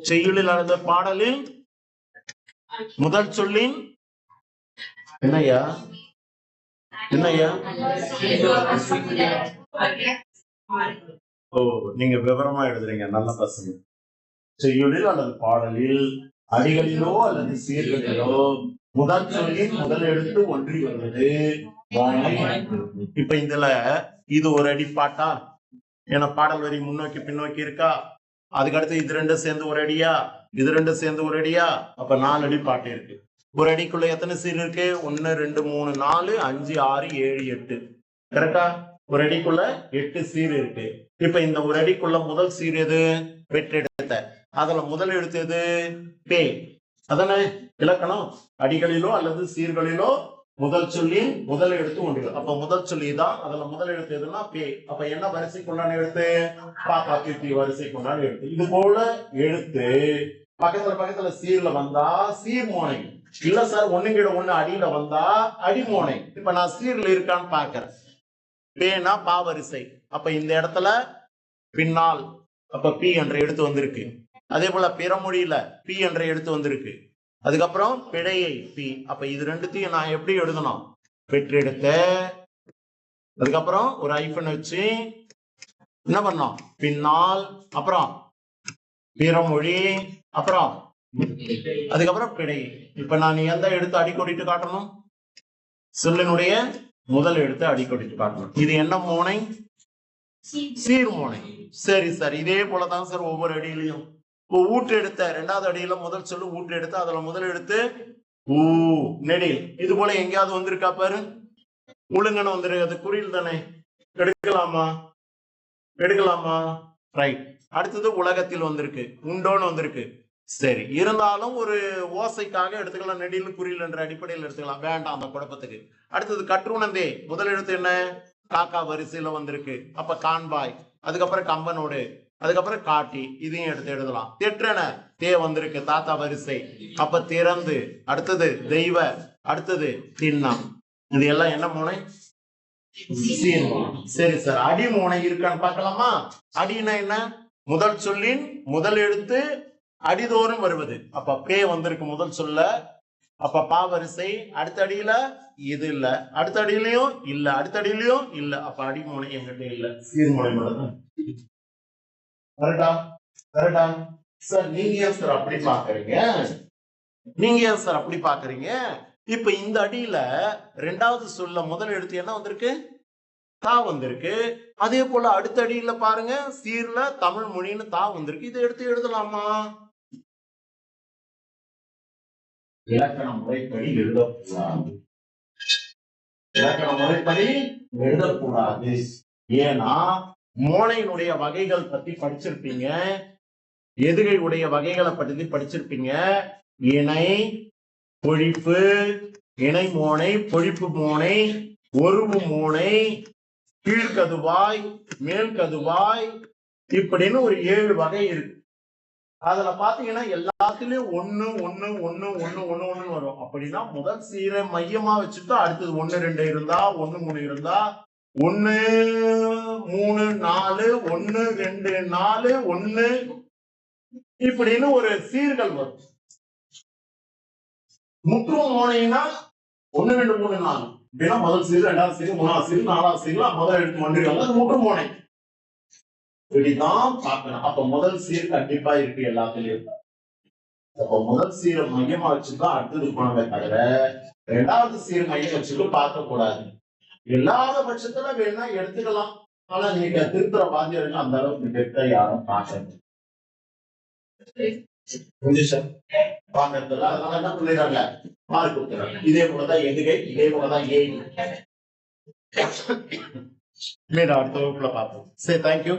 செய்யுளில் அல்லது பாடலில் முதல் சொல்லின் என்னையா என்னையா? ஓ, நீங்க விவரமா எழுதுறீங்க, நல்ல பசங்க. செய்யுளில் அல்லது பாடலில் அடிகளிலோ அல்லது சீர்களிலோ முதல் சொல்லின் முதல் எழுத்து ஒன்றி வருவது மோனை. இப்ப இதுல இது ஒரு அடி பாட்டா? ஏன்னா பாடல் வரி முன்னோக்கி பின்னோக்கி இருக்கா. அதுக்கடுத்து இது ரெண்டும் சேர்ந்து ஒரு அடியா, இது ரெண்டும் சேர்ந்து ஒரு அடியா. அப்ப 4 அடி பாட்டு இருக்கு. ஒரு அடிக்குள்ள எத்தனை சீர் இருக்கு? 1 2 3 4 5 6 7 8. கரெக்டா? ஒரு அடிக்குள்ள 8 சீர் இருக்கு. இப்ப இந்த ஒரு அடிக்குள்ள முதல் சீர் எது? பெற்றெடுத்த. அதுல முதல் எழுத்து எது? பே. அதானே இலக்கணம். அடிகளிலோ அல்லது சீர்களிலோ முதல் சொல்லின் முதல் எழுத்து ஒன்று. அப்ப முதல் சொல்லி தான். அதுல முதல் எழுத்து எதுன்னா பே. அப்ப என்ன வரிசைக்குண்டான எழுத்து? பாப்பா கீர்த்தி வரிசைக்குண்டான எழுத்து. இது போல எழுத்து பக்கத்துல சீர்ல வந்தா சீர் மோனை. இல்ல சார் ஒண்ணுங்கிட ஒண்ணு அடியில வந்தா அடி மோனை. இப்ப நான் சீர்ல இருக்கான்னு பாக்குறேன். பேனா பா வரிசை. அப்ப இந்த இடத்துல பின்னால் அப்ப பி என்ற எழுத்து வந்திருக்கு. அதே போல பிற மொழியில பி என்ற எழுத்து வந்திருக்கு. அதுக்கப்புறம் பிழையை பி. அப்ப இது ரெண்டுத்தையும் நான் எப்படி எழுதணும்? பெற்றெடுத்த. அதுக்கப்புறம் ஒரு ஐஃபன் வச்சு என்ன பண்ணோம்? பின்னால், அப்புறம் பிறமொழி, அப்புறம் அதுக்கப்புறம் பிழை. இப்ப நான் எந்த எழுத்து அடிக்கோடிட்டு காட்டணும்? சொல்லினுடைய முதல் எழுத்து அடிக்கோடிட்டு காட்டணும். இது என்ன மோனை? சீர் மோனை. சரி சார், இதே போலதான் சார் ஒவ்வொரு அடியிலையும். இப்போ ஊற்று எடுத்த 2வது அடியில முதல் சொல்லு ஊற்று எடுத்து அதுல முதல் எடுத்து ஊ நெடில். இது போல எங்கேயாவது வந்திருக்கா பாரு? ஒழுங்கன்னு வந்துருக்கு. அது குறியில் தானே. எடுக்கலாமா? எடுக்கலாமா? ரைட். அடுத்தது உலகத்தில் வந்திருக்கு, உண்டோன்னு வந்திருக்கு. சரி, இருந்தாலும் ஒரு ஓசைக்காக எடுத்துக்கலாம். நெடில் குறியில் என்ற அடிப்படையில் எடுத்துக்கலாம். வேண்டாம் அந்த குழப்பத்துக்கு. அடுத்தது கற்றுணர்ந்தே முதல் எழுத்து என்ன? காக்கா வரிசையில வந்திருக்கு. அப்ப காண்பாய். அதுக்கப்புறம் கம்பனோடு, அதுக்கப்புறம் காட்டி. இதையும் எடுத்து எழுதலாம். தெற்றென தே வந்திருக்கு, தாத்தா வரிசை. அப்ப திறந்து. அடுத்தது தெய்வ. அடுத்தது திண்ணம். இது எல்லாம் என்ன மோனை? சரி சார், அடி மோனை இருக்கான்னு பார்க்கலாமா? அடினா என்ன? முதல் சொல்லின் முதல் எழுத்து அடிதோறும் வருவது. அப்ப பே வந்திருக்கு முதல் சொல்ல. அப்ப பா வரிசை. அடுத்த அடியில இது இல்ல, அடுத்த அடியிலையும் இல்ல, அடுத்த அடியிலையும் இல்ல. அப்ப அடிமோனை என்கிட்ட இல்ல, சீர்மோனை மட்டும். கரெக்டா கரெக்டா சார் நீங்க ஏன் சார் அப்படி பாக்குறீங்க நீங்க ஏன் சார் அப்படி பாக்குறீங்க இப்ப இந்த அடியில ரெண்டாவது சொல்ல முதல் எழுத்து என்ன வந்திருக்கு தா வந்திருக்கு அதே போல அடுத்த அடியில பாருங்க சீர்ல தமிழ் மொழின்னு தா வந்திருக்கு இதை எடுத்து எழுதலாமா இலக்கண முறைப்படி எழுதக்கூடாது இலக்கண முறைப்படி எழுதக்கூடாது ஏன்னா மோனையினுடைய வகைகள் பத்தி படிச்சிருப்பீங்க எதுகை உடைய வகைகளை பற்றி படிச்சிருப்பீங்க இணை பொழிப்பு இணை மோனை பொழிப்பு மோனை ஒருவு மோனை கீழ்கதுவாய் மேல் கதுவாய் இப்படின்னு ஒரு 7 வகை இருக்கு அதுல பாத்தீங்கன்னா எல்லாத்துலயும் ஒண்ணு ஒண்ணு ஒண்ணு ஒண்ணு ஒண்ணு ஒண்ணு வரும் அப்படின்னா முதல் சீரை மையமா வச்சுட்டு அடுத்தது 1 2 இருந்தா 1 3 இருந்தா 1 3 4 1 2 4 1 இப்படின்னு ஒரு சீர்கள் வரும் முற்றும் மோனைனா 1 2 3 4 அப்படின்னா முதல் சீர் இரண்டாவது சீர் மூணாவது சீர் நாலாவது சீர்ல முதல் எழுத்து மன்றிகள் அது முற்றும் மோனை இப்படிதான் பார்க்கணும் அப்ப முதல் சீர் கண்டிப்பா இருக்கு எல்லாத்துலயும் அப்ப முதல் சீரை மையமா வச்சுதான் அடுத்தது போனதை தவிர இரண்டாவது சீர் மையம் வச்சுட்டு பார்க்க கூடாது இல்லாத பட்சத்துல வேணா எடுத்துக்கலாம் ஆனா நீங்க திருத்துற வாத்தியர்கள் அந்த அளவுக்கு கெட்ட யாரும் பார்க்கணும் பாக்கிறதுல அதனால என்ன சொல்லிடுறாங்க மார்க் கொடுத்துறாங்க இதே போலதான் எதுகை இதே போலதான் ஏ அடுத்த வகுப்புல பார்ப்போம் சரி தேங்க்யூ